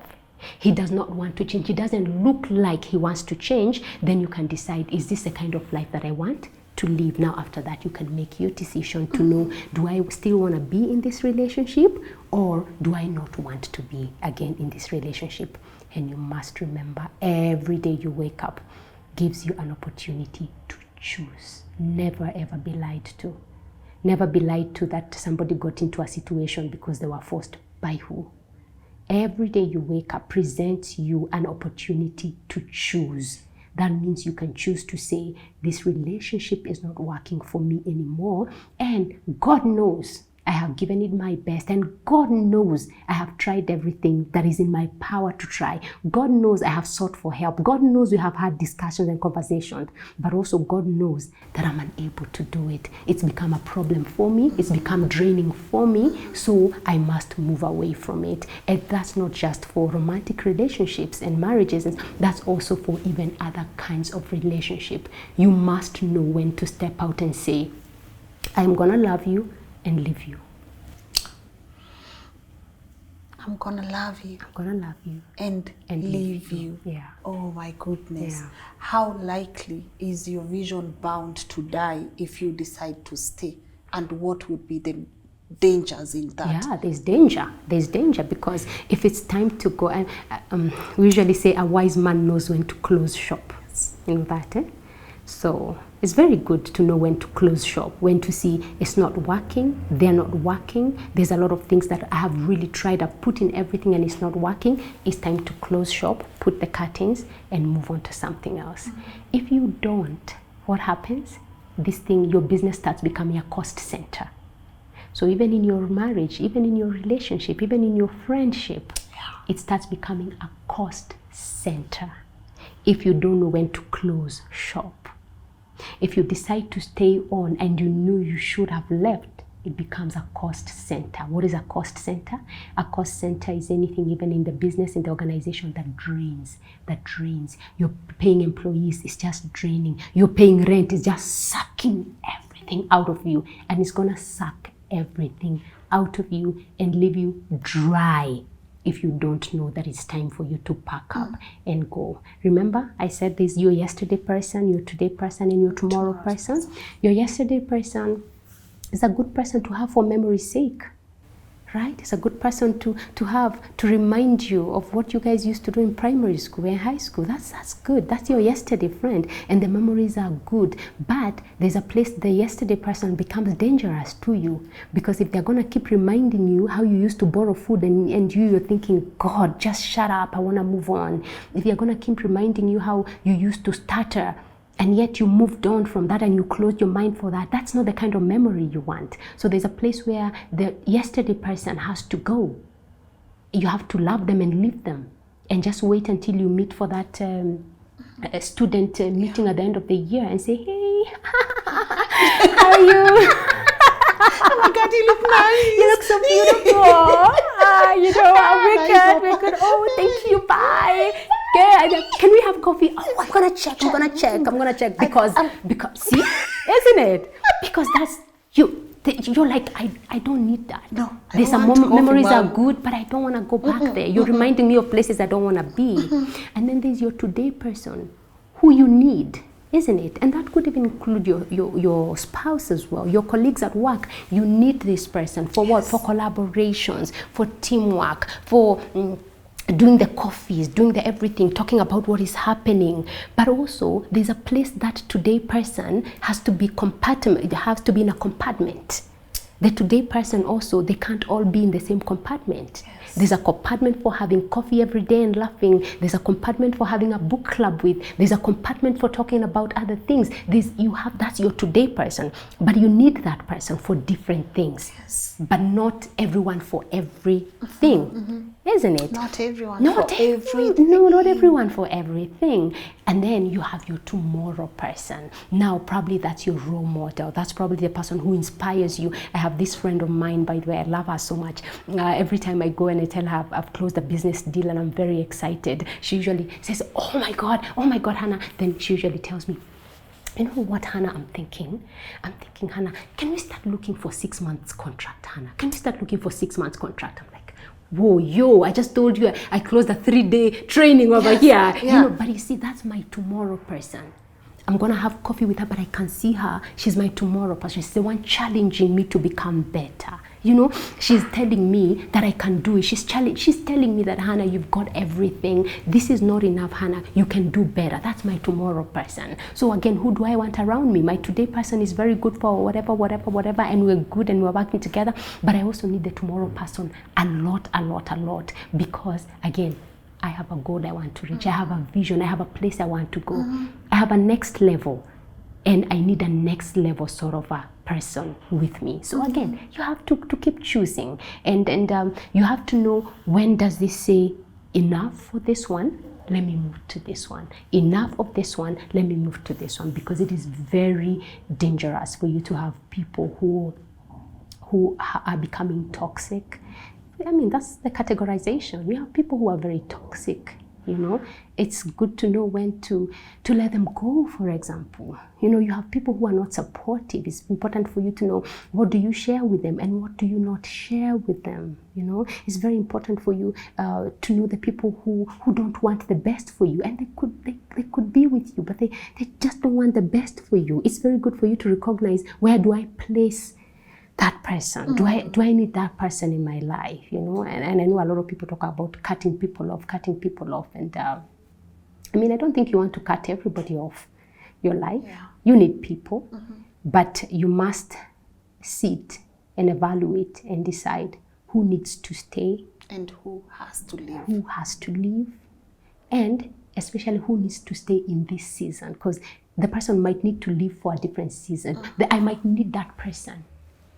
He does not want to change. He doesn't look like he wants to change. Then you can decide, is this the kind of life that I want to live? Now, after that, you can make your decision to know, do I still want to be in this relationship, or do I not want to be again in this relationship? And you must remember, every day you wake up gives you an opportunity to choose. Never ever be lied to. Never be lied to that somebody got into a situation because they were forced. By who? Every day you wake up presents you an opportunity to choose. That means you can choose to say, this relationship is not working for me anymore, and God knows I have given it my best, and God knows I have tried everything that is in my power to try. God knows I have sought for help. God knows we have had discussions and conversations, but also God knows that I'm unable to do it. It's become a problem for me. It's become draining for me, so I must move away from it. And that's not just for romantic relationships and marriages, and that's also for even other kinds of relationship. You must know when to step out and say, I'm gonna love you and leave you. I'm gonna love you. I'm gonna love you And leave you. Yeah. Oh my goodness. Yeah. How likely is your vision bound to die if you decide to stay? And what would be the dangers in that? Yeah, there's danger. There's danger because if it's time to go, and we usually say a wise man knows when to close shop. You know that, eh? So it's very good to know when to close shop, when to see it's not working, they're not working. There's a lot of things that I have really tried. I've put in everything and it's not working. It's time to close shop, put the curtains, and move on to something else. If you don't, what happens? This thing, your business starts becoming a cost center. So even in your marriage, even in your relationship, even in your friendship, it starts becoming a cost center if you don't know when to close shop. If you decide to stay on and you knew you should have left, it becomes a cost center. What is a cost center? A cost center is anything, even in the business, in the organization, that drains, You're paying employees, it's just draining. You're paying rent, it's just sucking everything out of you. And it's gonna suck everything out of you and leave you dry if you don't know that it's time for you to pack up and go. Remember, I said there's your yesterday person, your today person, and your tomorrow person. Your yesterday person is a good person to have for memory's sake, right? It's a good person to have to remind you of what you guys used to do in primary school and high school. That's good. That's your yesterday friend, and the memories are good. But there's a place the yesterday person becomes dangerous to you, because if they're gonna keep reminding you how you used to borrow food and you're thinking, God, just shut up, I wanna move on. If they're gonna keep reminding you how you used to stutter, and yet you moved on from that and you closed your mind for that, that's not the kind of memory you want. So there's a place where the yesterday person has to go. You have to love them and leave them, and just wait until you meet for that student meeting at the end of the year and say, hey, how are you? Oh my God, you look nice. You look so beautiful. We're good. Oh, thank you. Bye. Good. Can we have coffee? Oh, I'm gonna check. Because see, isn't it? Because that's you. You're like, I don't need that. No, there's some memories are good, but I don't want to go back there. You're reminding me of places I don't want to be. And then there's your today person who you need, isn't it? And that could even include your spouse as well, your colleagues at work. You need this person for what? For collaborations, for teamwork, for doing the coffees, doing the everything, talking about what is happening. But also there's a place that today person has to be compartment. It has to be in a compartment. The today person also, they can't all be in the same compartment. Yes. There's a compartment for having coffee every day and laughing. There's a compartment for having a book club with. There's a compartment for talking about other things. That's your today person. But you need that person for different things. Yes. But not everyone for everything. Isn't it? Not everyone for everything. No, not everyone for everything. And then you have your tomorrow person. Now, probably that's your role model. That's probably the person who inspires you. I have this friend of mine, by the way, I love her so much. Every time I go and I tell her I've closed a business deal and I'm very excited, she usually says, oh my God, Hannah. Then she usually tells me, you know what, Hannah, I'm thinking, Hannah, can we start looking for 6 months contract, Hannah? Can we start looking for 6 months contract? I'm like, whoa, yo, I just told you I closed a 3-day training over here. You know, but you see, that's my tomorrow person. I'm going to have coffee with her, but I can see her. She's my tomorrow person. She's the one challenging me to become better. You know, she's telling me that I can do it. She's telling me that, Hannah, you've got everything. This is not enough, Hannah. You can do better. That's my tomorrow person. So again, who do I want around me? My today person is very good for whatever, and we're good and we're working together. But I also need the tomorrow person a lot, because again, I have a goal I want to reach. I have a vision. I have a place I want to go. I have a next level, and I need a next level sort of a person with me. So again, you have to keep choosing, and you have to know, when does this say enough for this one? Let me move to this one. Enough of this one. Let me move to this one, because it is very dangerous for you to have people who are becoming toxic. I mean, that's the categorization. We have people who are very toxic, you know. It's good to know when to let them go, for example. You know, you have people who are not supportive. It's important for you to know, what do you share with them and what do you not share with them, you know. It's very important for you to know the people who don't want the best for you, and they could be with you, but they just don't want the best for you. It's very good for you to recognize, where do I place that person? Do I need that person in my life? You know, and I know a lot of people talk about cutting people off, and I mean, I don't think you want to cut everybody off your life. Yeah. You need people, but you must sit and evaluate and decide who needs to stay and who has to leave. Who has to leave, and especially who needs to stay in this season, because the person might need to leave for a different season. I might need that person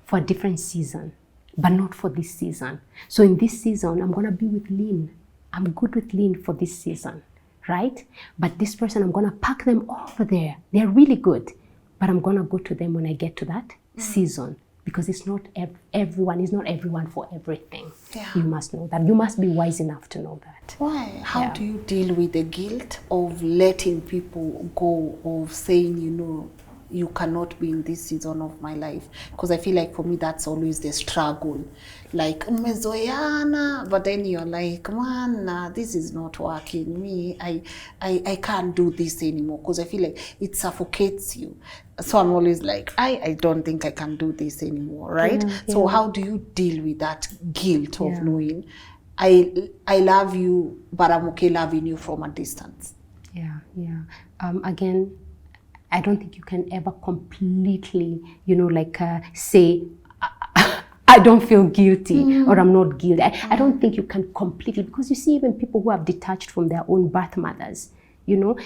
for a different season, but not for this season. So in this season, I'm going to be with Lynn. I'm good with Lynn for this season, right? But this person, I'm going to pack them over there. They're really good, but I'm going to go to them when I get to that season, because it's not everyone for everything. Yeah. You must know that. You must be wise enough to know that. Why? How do you deal with the guilt of letting people go, of saying, you know, you cannot be in this season of my life? Because I feel like for me, that's always the struggle. Like, umezoeana, but then you're like, man, this is not working. Me, I can't do this anymore, because I feel like it suffocates you. So I'm always like, I don't think I can do this anymore, right? Yeah. So how do you deal with that guilt of knowing, I love you, but I'm okay loving you from a distance? Again, I don't think you can ever completely, you know, like say, I don't feel guilty or I'm not guilty. I don't think you can completely, because you see, even people who have detached from their own birth mothers, you know,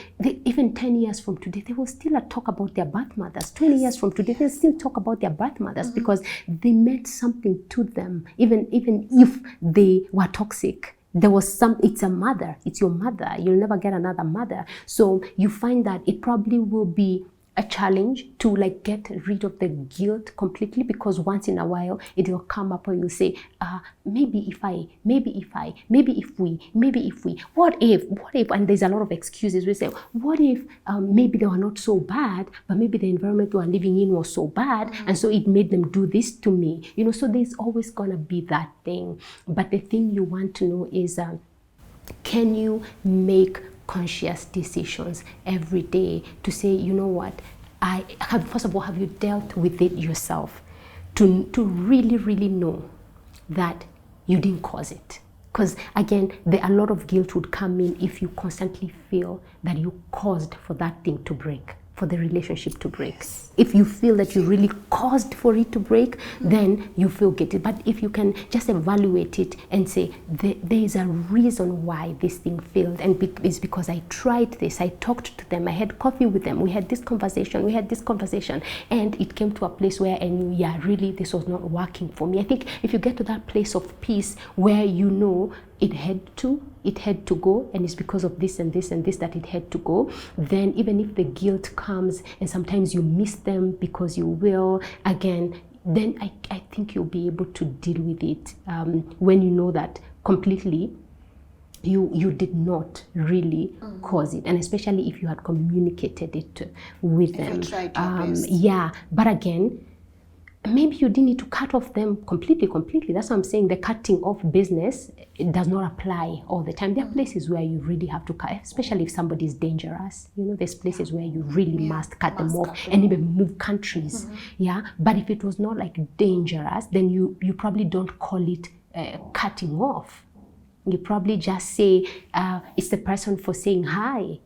even 10 years from today, they will still talk about their birth mothers. 20 years from today, they'll still talk about their birth mothers, because they meant something to them, even if they were toxic. There was it's a mother, it's your mother. You'll never get another mother. So you find that it probably will be a challenge to like get rid of the guilt completely, because once in a while it will come up and you'll say, maybe if we, what if, and there's a lot of excuses. We say, what if maybe they were not so bad, but maybe the environment they were living in was so bad, and so it made them do this to me, you know. So there's always gonna be that thing. But the thing you want to know is, can you make conscious decisions every day to say, you know what, first of all, have you dealt with it yourself to really know that you didn't cause it? Because again, a lot of guilt would come in if you constantly feel that you caused for that thing to break, for the relationship to break. Yes. If you feel that you really caused for it to break, then you feel guilty. But if you can just evaluate it and say, there is a reason why this thing failed, and it's because I tried this, I talked to them, I had coffee with them, we had this conversation, and it came to a place where I knew, really, this was not working for me. I think if you get to that place of peace where you know it had to go, and it's because of this and this and this that it had to go, then even if the guilt comes and sometimes you miss them, because you will, again, then I think you'll be able to deal with it when you know that completely you did not really cause it, and especially if you had communicated it with them. You tried your best. Yeah, but again, maybe you didn't need to cut off them completely. That's what I'm saying. The cutting off business, it does not apply all the time. There are places where you really have to cut, especially if somebody is dangerous. You know, there's places where you really must cut them off and even move countries. Yeah, but if it was not like dangerous, then you probably don't call it cutting off. You probably just say it's the person for saying hi.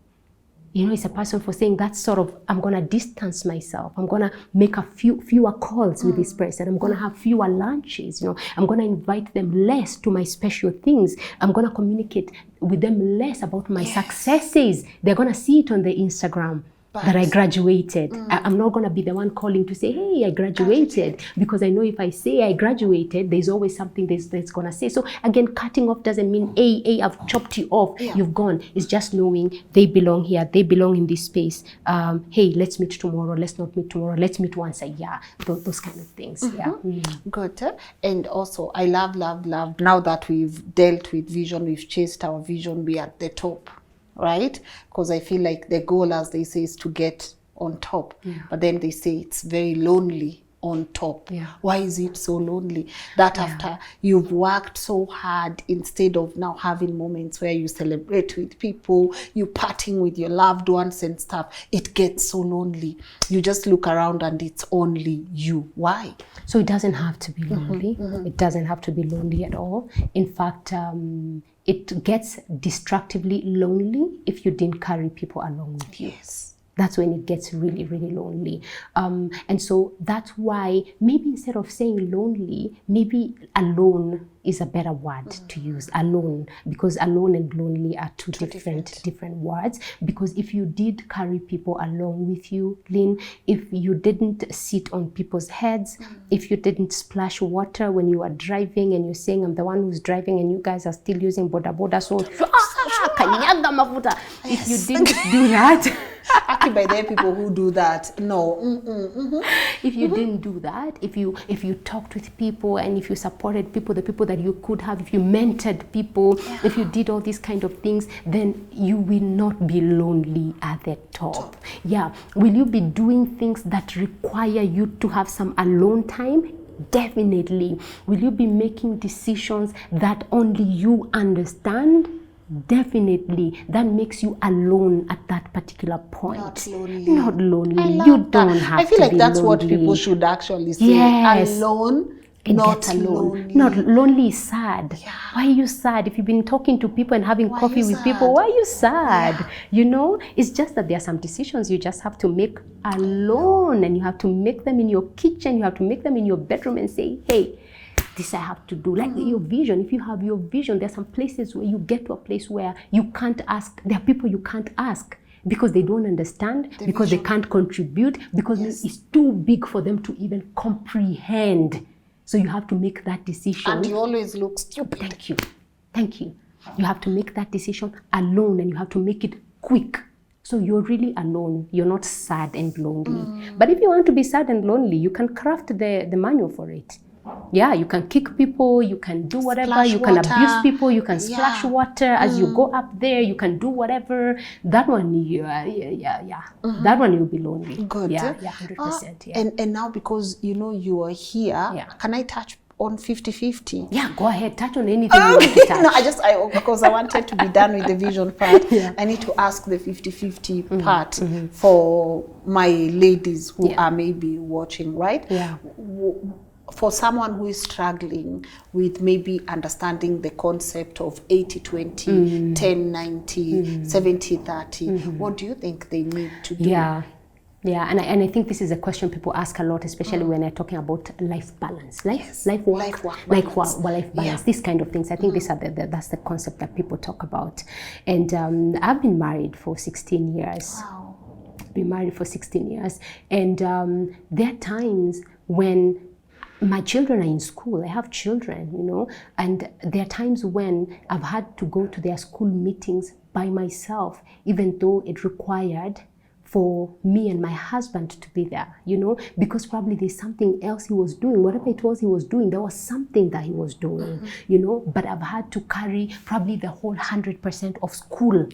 You know, it's a person for saying that sort of, I'm going to distance myself. I'm going to make a fewer calls with this person. I'm going to have fewer lunches. You know, I'm going to invite them less to my special things. I'm going to communicate with them less about my successes. They're going to see it on the Instagram. That I graduated. I'm not going to be the one calling to say, hey, I graduated. Because I know if I say I graduated, there's always something that's going to say. So again, cutting off doesn't mean, hey, I've chopped you off. You've gone. It's just knowing they belong here. They belong in this space. Hey, let's meet tomorrow. Let's not meet tomorrow. Let's meet once a year. Those kind of things. Yeah. Good. And also, I love. Now that we've dealt with vision, we've chased our vision, we are at the top. Right? Because I feel like the goal, as they say, is to get on top. But then they say it's very lonely on top. Why is it so lonely? That after you've worked so hard, instead of now having moments where you celebrate with people, you partying with your loved ones and stuff, it gets so lonely. You just look around and it's only you. Why? So it doesn't have to be lonely. It doesn't have to be lonely at all. In fact, it gets destructively lonely if you didn't carry people along with you. Yes. That's when it gets really, really lonely. And so that's why maybe instead of saying lonely, maybe alone is a better word to use, alone, because alone and lonely are two different words. Because if you did carry people along with you, Lynn, if you didn't sit on people's heads, if you didn't splash water when you are driving and you're saying, I'm the one who's driving and you guys are still using boda, so kanyaga mafuta. If you didn't do that, actually, by there people who do that, no. If you didn't do that, if you talked with people and if you supported people, the people that you could have, if you mentored people, if you did all these kind of things, then you will not be lonely at the top. Yeah. Will you be doing things that require you to have some alone time? Definitely. Will you be making decisions that only you understand? Definitely. That makes you alone at that particular point. Not lonely. Not lonely. I love You that. don't have to be lonely. I feel like that's what people should actually say. Yes. Alone, And not get alone. lonely. Not lonely is sad. Yeah. Why are you sad? If you've been talking to people and having Why coffee you with sad? people, why are you sad? Yeah. You know, it's just that there are some decisions you just have to make alone, and you have to make them in your kitchen. You have to make them in your bedroom and say, hey, this I have to do. Like your vision, if you have your vision, there are some places where you get to a place where you can't ask. There are people you can't ask because they don't understand, because they can't contribute, because it's too big for them to even comprehend. So you have to make that decision. And you always look stupid. Thank you. You have to make that decision alone, and you have to make it quick. So you're really alone. You're not sad and lonely. But if you want to be sad and lonely, you can craft the manual for it. Yeah, you can kick people, you can do whatever, Splash you can water. abuse people, you can splash water as you go up there, you can do whatever. That one, that one you'll be lonely. Good. Yeah, 100%. Yeah. And now, because you are here, can I touch on 50-50? Yeah, go ahead, touch on anything you want to touch. No, because I wanted to be done with the vision part. I need to ask the 50-50 part for my ladies who are maybe watching, right? Yeah. For someone who is struggling with maybe understanding the concept of 80-20, 10-90, 70-30, what do you think they need to do? Yeah, and I think this is a question people ask a lot, especially when they're talking about life balance, life work balance, these kind of things. I think that's the concept that people talk about. And I've been married for 16 years. Wow. Been married for 16 years, and there are times when my children are in school. I have children, and there are times when I've had to go to their school meetings by myself, even though it required for me and my husband to be there, because probably there's something else he was doing. Whatever it was he was doing, there was something that he was doing, but I've had to carry probably the whole 100% of school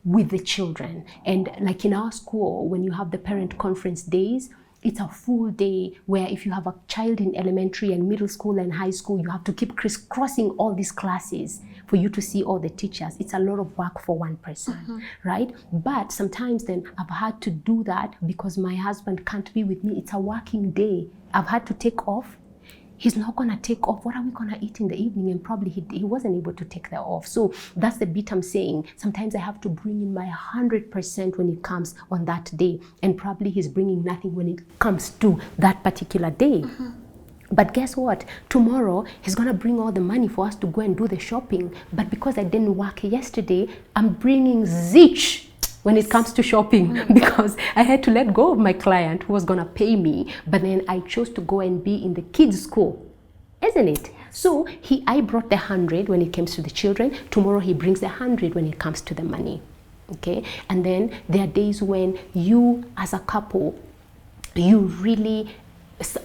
with the children. And like in our school, when you have the parent conference days, it's a full day where if you have a child in elementary and middle school and high school, you have to keep crisscrossing all these classes for you to see all the teachers. It's a lot of work for one person, right? But sometimes then I've had to do that because my husband can't be with me. It's a working day. I've had to take off. He's not gonna take off. What are we gonna eat in the evening? And probably he wasn't able to take that off. So that's the bit I'm saying. Sometimes I have to bring in my 100% when it comes on that day. And probably he's bringing nothing when it comes to that particular day. But guess what? Tomorrow, he's gonna bring all the money for us to go and do the shopping. But because I didn't work yesterday, I'm bringing zilch when it comes to shopping because I had to let go of my client who was gonna pay me, but then I chose to go and be in the kids' school, isn't it? So I brought the 100 when it comes to the children. Tomorrow he brings the 100 when it comes to the money, okay? And then there are days when you as a couple, you really,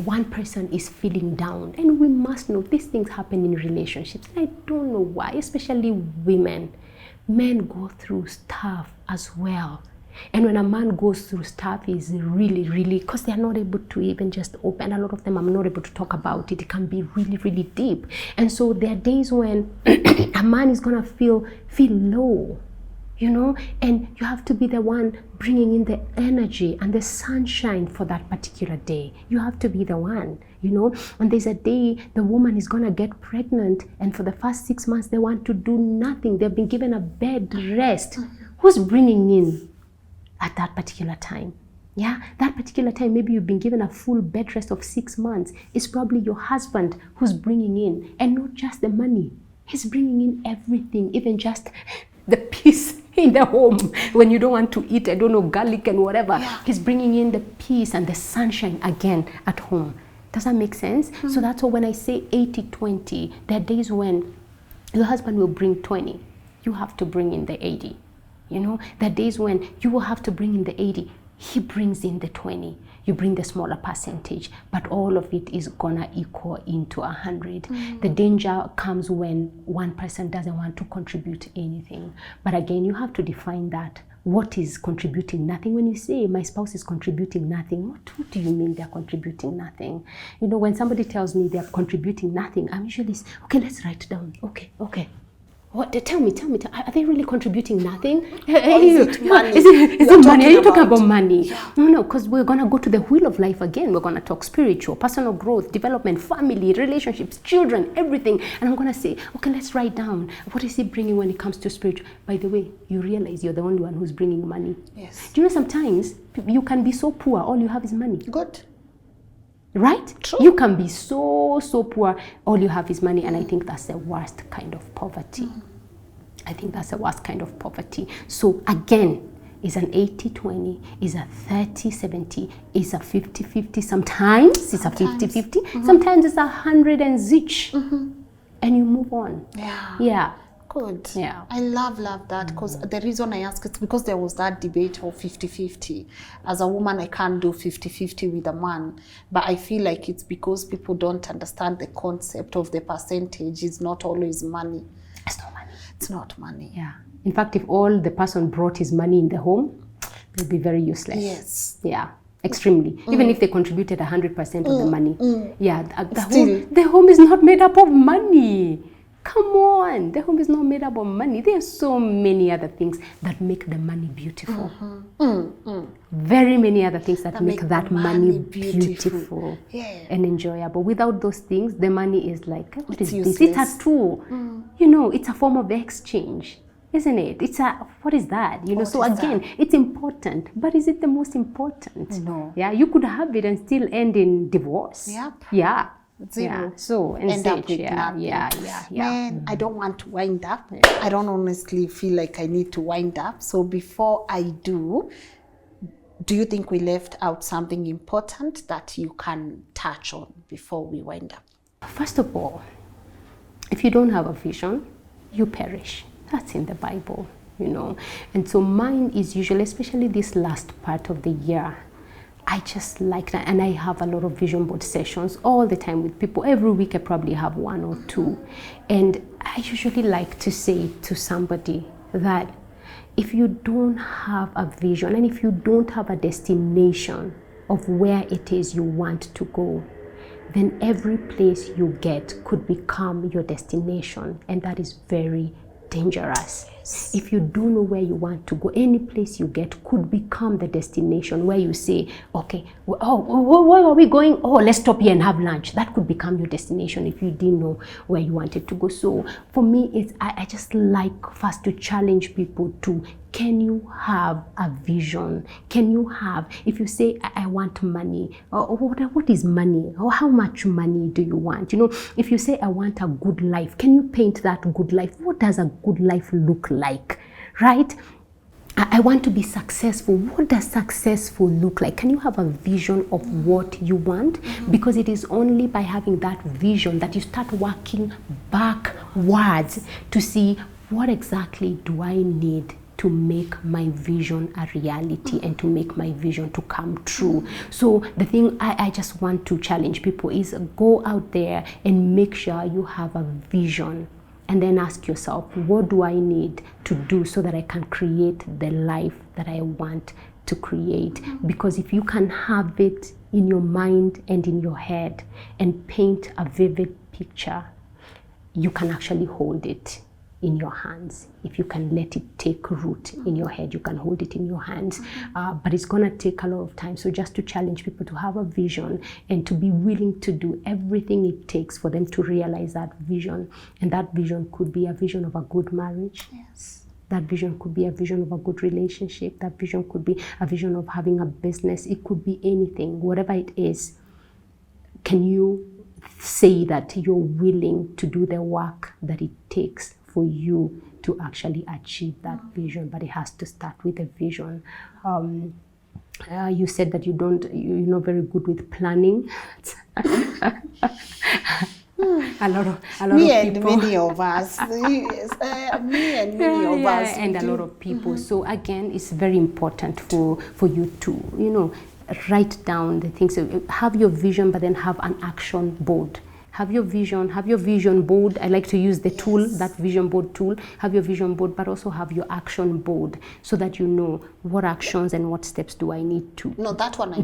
one person is feeling down, and we must know these things happen in relationships. I don't know why, especially women. Men go through stuff as well. And when a man goes through stuff, he's really, because they're not able to even just open. A lot of them I'm not able to talk about it. It can be really deep. And so there are days when a man is gonna feel low, you know, and you have to be the one bringing in the energy and the sunshine for that particular day. You have to be the one, you know. And there's a day the woman is gonna get pregnant, and for the first 6 months they want to do nothing. They've been given a bed rest. Who's bringing in at that particular time? Yeah, that particular time, maybe you've been given a full bed rest of 6 months. It's probably your husband who's bringing in, and not just the money. He's bringing in everything, even just the peace in the home when you don't want to eat, I don't know, garlic and whatever. Yeah. He's bringing in the peace and the sunshine again at home. Does that make sense? So that's why when I say 80-20, there are days when your husband will bring 20. You have to bring in the 80. You know, there are days when you will have to bring in the 80. He brings in the 20. You bring the smaller percentage, but all of it is gonna equal into 100. The danger comes when one person doesn't want to contribute anything. But again, you have to define that. What is contributing nothing? When you say my spouse is contributing nothing, what do you mean they're contributing nothing? You know, when somebody tells me they're contributing nothing, I'm usually, okay, let's write down. Okay. What? Tell me. Are they really contributing nothing? Is it money? Is it money? Are you talking about money? Yeah. No, because we're going to go to the wheel of life again. We're going to talk spiritual, personal growth, development, family, relationships, children, everything. And I'm going to say, okay, let's write down. What is he bringing when it comes to spiritual? By the way, you realize you're the only one who's bringing money. Yes. Do you know sometimes you can be so poor, all you have is money. Good. Right? True. You can be so poor, all you have is money, and I think that's the worst kind of poverty. I think that's the worst kind of poverty. So again, is an 80-20, is a 30-70, is a 50-50, sometimes it's a 50-50, sometimes it's 100 and zilch, and you move on. Yeah. Good. Yeah. I love that, because the reason I ask is because there was that debate of 50-50. As a woman, I can't do 50-50 with a man, but I feel like it's because people don't understand the concept of the percentage. It's not always money. It's not money. It's not money. Yeah. In fact, if all the person brought his money in the home, it would be very useless. Yes. Yeah. Extremely. Even if they contributed 100% of the money. Yeah. Still. The home is not made up of money. Come on, the home is not made up of money. There are so many other things that make the money beautiful. Very many other things that make that money beautiful and enjoyable. Without those things, the money is like, what is this? It's a tool. You know, it's a form of exchange, isn't it? What is that? You know, so again, it's important, but is it the most important? No. Yeah, you could have it and still end in divorce. Yep. Yeah. Zero. Yeah. So End up with nothing. Yeah. Man, I don't want to wind up. I don't honestly feel like I need to wind up. So before I do you think we left out something important that you can touch on before we wind up? First of all, if you don't have a vision, you perish. That's in the Bible, you know. And so mine is usually, especially this last part of the year, I just like that, and I have a lot of vision board sessions all the time with people. Every week I probably have 1 or 2. And I usually like to say to somebody that if you don't have a vision and if you don't have a destination, of where it is you want to go, then every place you get could become your destination, and that is very dangerous. Yes. If you don't know where you want to go, any place you get could become the destination where you say, okay, where are we going? Oh, let's stop here and have lunch. That could become your destination if you didn't know where you wanted to go. So for me, I just like first to challenge people to, can you have a vision? Can you have, if you say, I want money, or what is money? Or how much money do you want? You know, if you say, I want a good life, can you paint that good life? What does a good life look like, right? I want to be successful. What does successful look like? Can you have a vision of what you want? Because it is only by having that vision that you start working backwards to see, what exactly do I need to make my vision a reality and to make my vision to come true. So the thing I just want to challenge people is, go out there and make sure you have a vision, and then ask yourself, what do I need to do so that I can create the life that I want to create? Because if you can have it in your mind and in your head and paint a vivid picture, you can actually hold it in your hands. If you can let it take root in your head, you can hold it in your hands. But it's gonna take a lot of time. So just to challenge people to have a vision and to be willing to do everything it takes for them to realize that vision. And that vision could be a vision of a good marriage. Yes. That vision could be a vision of a good relationship. That vision could be a vision of having a business. It could be anything, whatever it is. Can you say that you're willing to do the work that it takes for you to actually achieve that vision? But it has to start with a vision. You said that you're not very good with planning. a lot of people. Many of us. Yes, me and many of us. And a lot of people. So again, it's very important for you to, write down the things. Have your vision, but then have an action board. Have your vision board. I like to use the tool, that vision board tool. Have your vision board, but also have your action board, so that you know what actions and what steps do I need to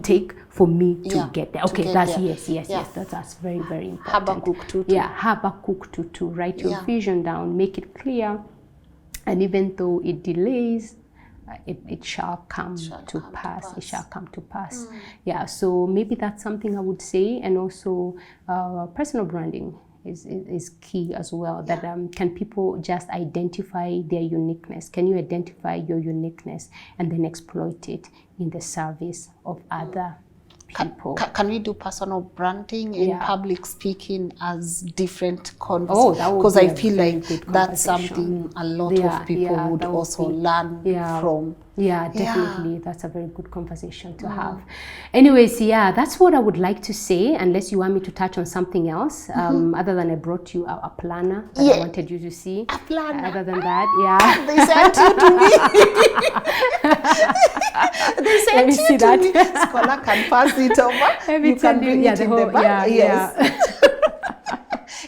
take for me to get there. Okay, yes. That's very, very important. Habakkuk 2:2. Yeah, Habakkuk 2:2. Write your vision down, make it clear, and even though it delays, it shall come to pass. It shall come to pass. Yeah, so maybe that's something I would say. And also personal branding is key as well. That can people just identify their uniqueness? Can you identify your uniqueness and then exploit it in the service of other people? Can we do personal branding in public speaking as different conversations? Because I feel like that's something a lot of people would also learn from. Yeah, definitely. That's a very good conversation to have. Anyways, that's what I would like to say, unless you want me to touch on something else. Other than I brought you a planner that I wanted you to see. A planner. Other than that, they sent you to me. They sent you to me. Scholar can pass it over. You can bring it in the bag. Yes.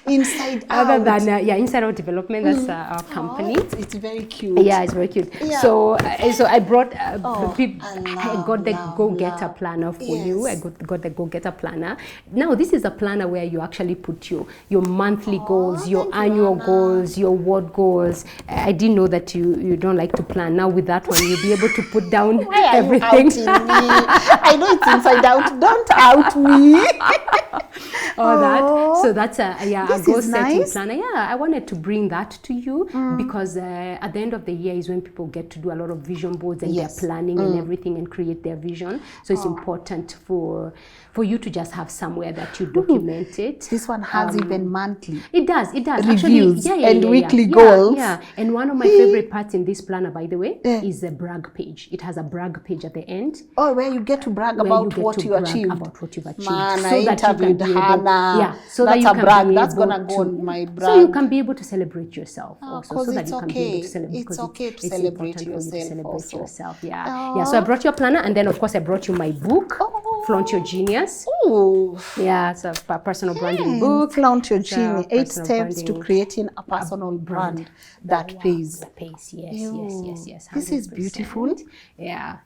Inside Out. Other than Inside Out Development, that's our company. It's very cute. Yeah, it's very cute. Yeah. So I brought I got the go-getter planner for you. I got the go-getter planner. Now this is a planner where you actually put your monthly goals, your annual goals, your ward goals. I didn't know that you don't like to plan. Now with that one, you'll be able to put down everything. Why are you outing me? I know it's Inside Out. Don't out me. That. So that's a goal setting nice. planner. Yeah, I wanted to bring that to you because at the end of the year is when people get to do a lot of vision boards and their planning and everything and create their vision. So it's important for you to just have somewhere that you document it. This one has even monthly. It does. Reviews Actually, weekly goals. Yeah. And one of my favorite parts in this planner, by the way, is the brag page. It has a brag page at the end. Oh, where you get to brag about what you achieved. About what you've achieved. Man, I interviewed Hannah. So that's that you a brag. That's going to go on my brag. So you can be able to celebrate yourself also. So that it's you can be able to celebrate. It's okay to celebrate yourself. Yeah. So I brought you a planner, and then of course I brought you my book, Flaunt Your Genius. Oh. Yeah, it's a personal branding book. Flaunt Your Genius. 8 steps to creating a personal brand that pays. Yes. This is beautiful. Yeah.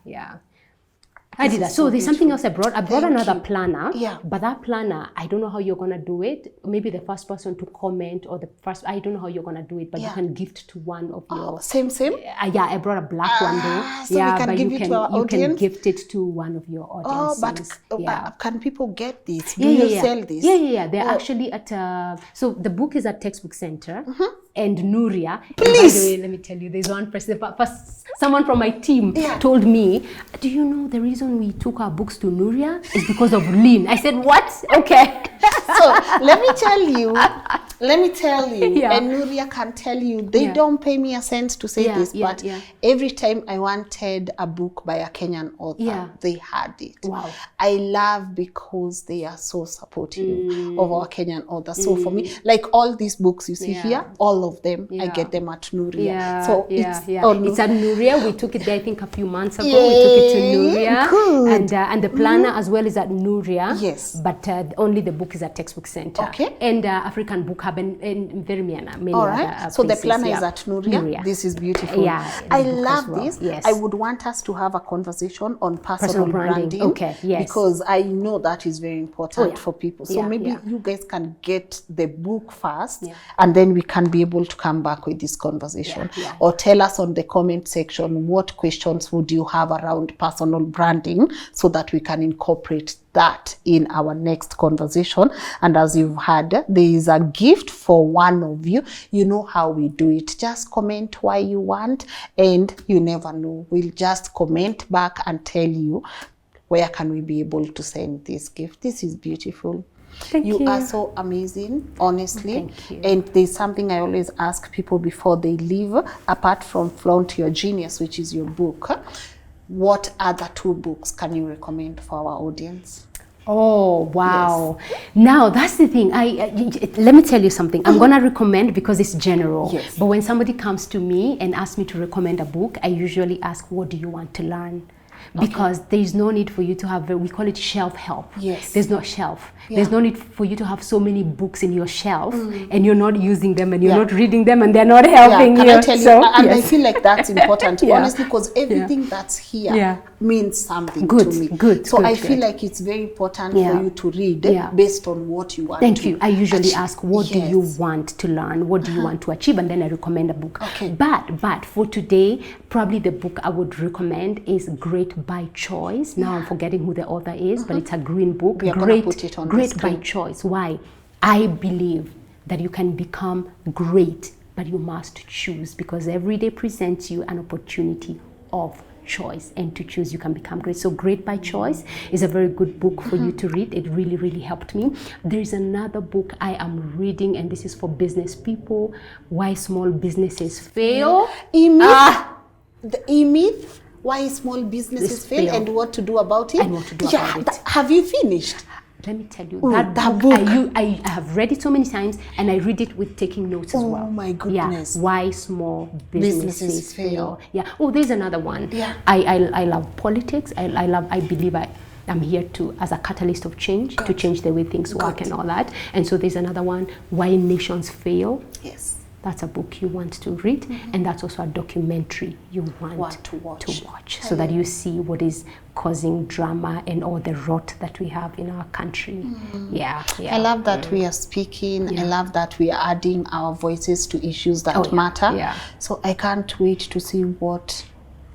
I did that. So there's something else I brought. I brought Thank another you. planner. Yeah. But that planner, I don't know how you're gonna do it. Maybe the first person to comment or I don't know how you're gonna do it, but you can gift to one of your. Same. Yeah, I brought a black one though. So yeah, we can but give you it can to our audience? can gift it to one of your audiences. But can people get this? Do you sell this? Yeah. They're actually at so the book is at Textbook Center and Nuria. Please. And by the way, let me tell you, there's one person. First, someone from my team told me, "Do you know the reason we took our books to Nuria is because of Lynn?" I said, "What? Okay." So let me tell you, and Nuria can tell you, they don't pay me a cent to say this, but every time I wanted a book by a Kenyan author, they had it. Wow. I love because they are so supportive of our Kenyan authors. So for me, like all these books you see here, all of them, I get them at Nuria. So it's at Nuria. We took it there, I think, a few months ago. We took it to Nuria. Good. And the planner as well is at Nuria. Yes. But only the book is at Textbook Center. Okay. And African Book Hub and very many all right. other So places. the planner is at Nuria. This is beautiful. Yeah. I love this. Yes. I would want us to have a conversation on personal branding. Okay. Yes. Because I know that is very important for people. So maybe you guys can get the book first, and then we can be able to come back with this conversation. Or tell us on the comment section what questions would you have around personal branding, so that we can incorporate that in our next conversation. And as you've heard, there is a gift for one of you. You know how we do it. Just comment why you want, and you never know. We'll just comment back and tell you where can we be able to send this gift. This is beautiful. Thank you. You are so amazing, honestly. Thank you. And there's something I always ask people before they leave, apart from Flaunt Your Genius, which is your book, what other 2 books can you recommend for our audience? Oh, wow. Yes. Now, that's the thing. Let me tell you something. I'm going to recommend because it's general. Yes. But when somebody comes to me and asks me to recommend a book, I usually ask, what do you want to learn? Because there's no need for you to have, we call it shelf help. Yes. There's no shelf. There's no need for you to have so many books in your shelf and you're not using them and you're not reading them and they're not helping you. Can I tell you? So, and I feel like that's important, honestly, because everything that's here means something to me. So I feel like it's very important for you to read based on what you want Thank you. I usually ask, what do you want to learn? What do you want to achieve? And then I recommend a book. Okay. But for today, probably the book I would recommend is Great by Choice. Now I'm forgetting who the author is, but it's a green book. We are going to put it on Great by Choice. Why? I believe that you can become great, but you must choose, because every day presents you an opportunity of choice, and to choose you can become great. So Great by Choice is a very good book for you to read. It really, really helped me. There is another book I am reading, and this is for business people, Why Small Businesses Fail. The E-myth, why small businesses fail and what to do about it. And what to do about it. Have you finished? Let me tell you, that book. I have read it so many times, and I read it with taking notes as well. Oh my goodness. Yeah. Why small businesses fail. Yeah. Oh, there's another one. Yeah. I love politics. I believe I'm here as a catalyst of change, to change the way things work and all that. And so there's another one, Why Nations Fail. Yes. That's a book you want to read, and that's also a documentary you want to watch so that you see what is causing drama and all the rot that we have in our country. I love that we are speaking. I love that we are adding our voices to issues that matter. So I can't wait to see what,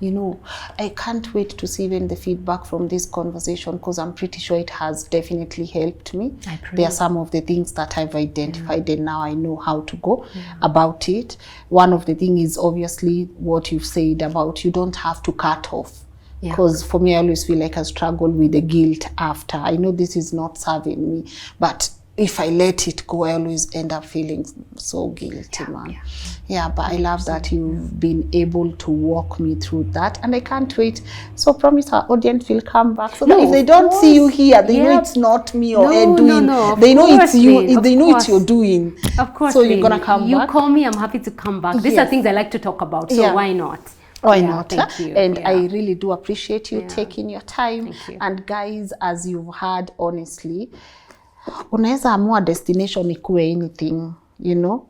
I can't wait to see even the feedback from this conversation, because I'm pretty sure it has definitely helped me. There are some of the things that I've identified and now I know how to go about it. One of the things is obviously what you've said about you don't have to cut off. Because for me, I always feel like I struggle with the guilt after. I know this is not serving me, but if I let it go, I always end up feeling so guilty, man. But I love that you've been able to walk me through that, and I can't wait. So promise our audience will come back, so that if they don't see you here, they know it's not me or Ed doing. They know it's you. They know it's you're doing. Of course. So you're gonna come back. You call me, I'm happy to come back. These are things I like to talk about. So why not? Why not? Thank you. And I really do appreciate you taking your time. Thank you. And guys, as you've heard, honestly, unaweza amua destination ikuwe anything,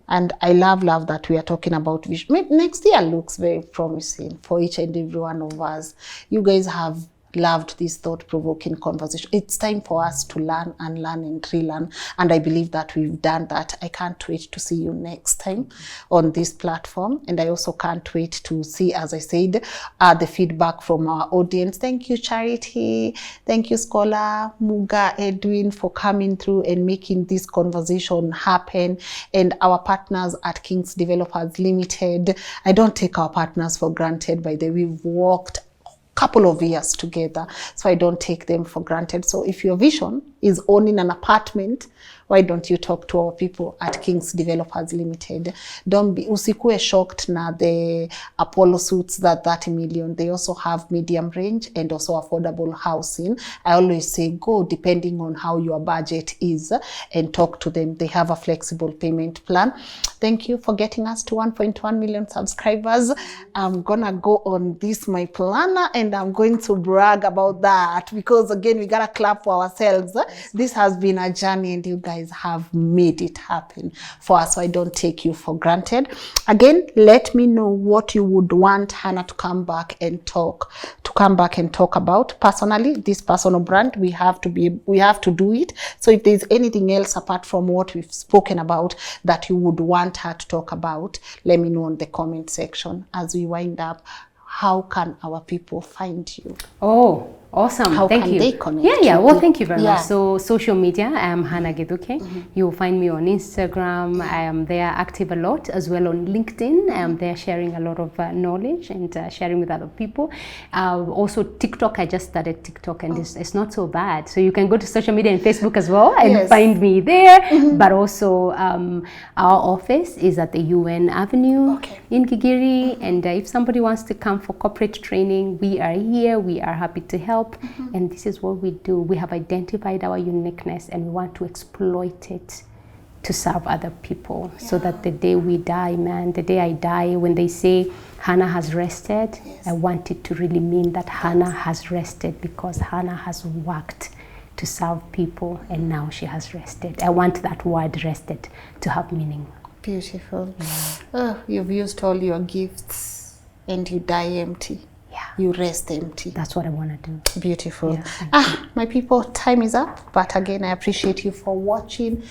and I love that we are talking about vision. Next year looks very promising for each and every one of us. You guys have loved this thought-provoking conversation. It's time for us to learn and learn and relearn, and I believe that we've done that. I can't wait to see you next time on this platform, and I also can't wait to see, as I said, the feedback from our audience. Thank you, Charity. Thank you, Scholar, Muga, Edwin, for coming through and making this conversation happen, and our partners at Kings Developers Limited. I don't take our partners for granted. By the way, we've worked couple of years together, so I don't take them for granted. So if your vision is owning an apartment, why don't you talk to our people at Kings Developers Limited? Don't be usikue shocked na the Apollo suits that 30 million. They also have medium range and also affordable housing. I always say go depending on how your budget is and talk to them. They have a flexible payment plan. Thank you for getting us to 1.1 million subscribers. I'm gonna go on this my planner and I'm going to brag about that, because again, we gotta clap for ourselves. This has been a journey and you guys have made it happen for us, so I don't take you for granted. Again, let me know what you would want Hannah to come back and talk about. Personally, this personal brand, we have to do it. So if there's anything else apart from what we've spoken about that you would want her to talk about, let me know in the comment section. As we wind up, how can our people find you? Oh, awesome. Thank you. They connect? Well, thank you very much. So social media, I am Hannah Githuki. You'll find me on Instagram. I am there active a lot, as well on LinkedIn. I am there sharing a lot of knowledge and sharing with other people. Also TikTok, I just started TikTok and it's not so bad. So you can go to social media and Facebook as well and find me there. But also our office is at the UN Avenue in Gigiri. And if somebody wants to come for corporate training, we are here. We are happy to help. And this is what we do. We have identified our uniqueness and we want to exploit it to serve other people, so that the day we die, the day I die, when they say Hannah has rested, I want it to really mean that Hannah has rested, because Hannah has worked to serve people and now she has rested. I want that word rested to have meaning. Beautiful. You've used all your gifts and you die empty. You rest empty. That's what I want to do. Beautiful. My people, time is up. But again, I appreciate you for watching.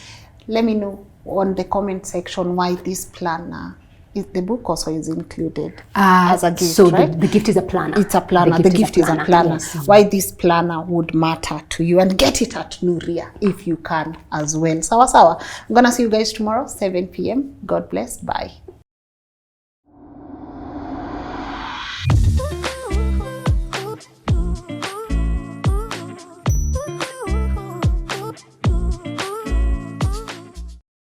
Let me know on the comment section why this planner, is the book also is included as a gift, so right? The gift is a planner. It's a planner. The gift is a planner. Yes. Why this planner would matter to you, and get it at Nuria if you can as well. Sawa sawa. I'm gonna see you guys tomorrow, 7 p.m. God bless. Bye.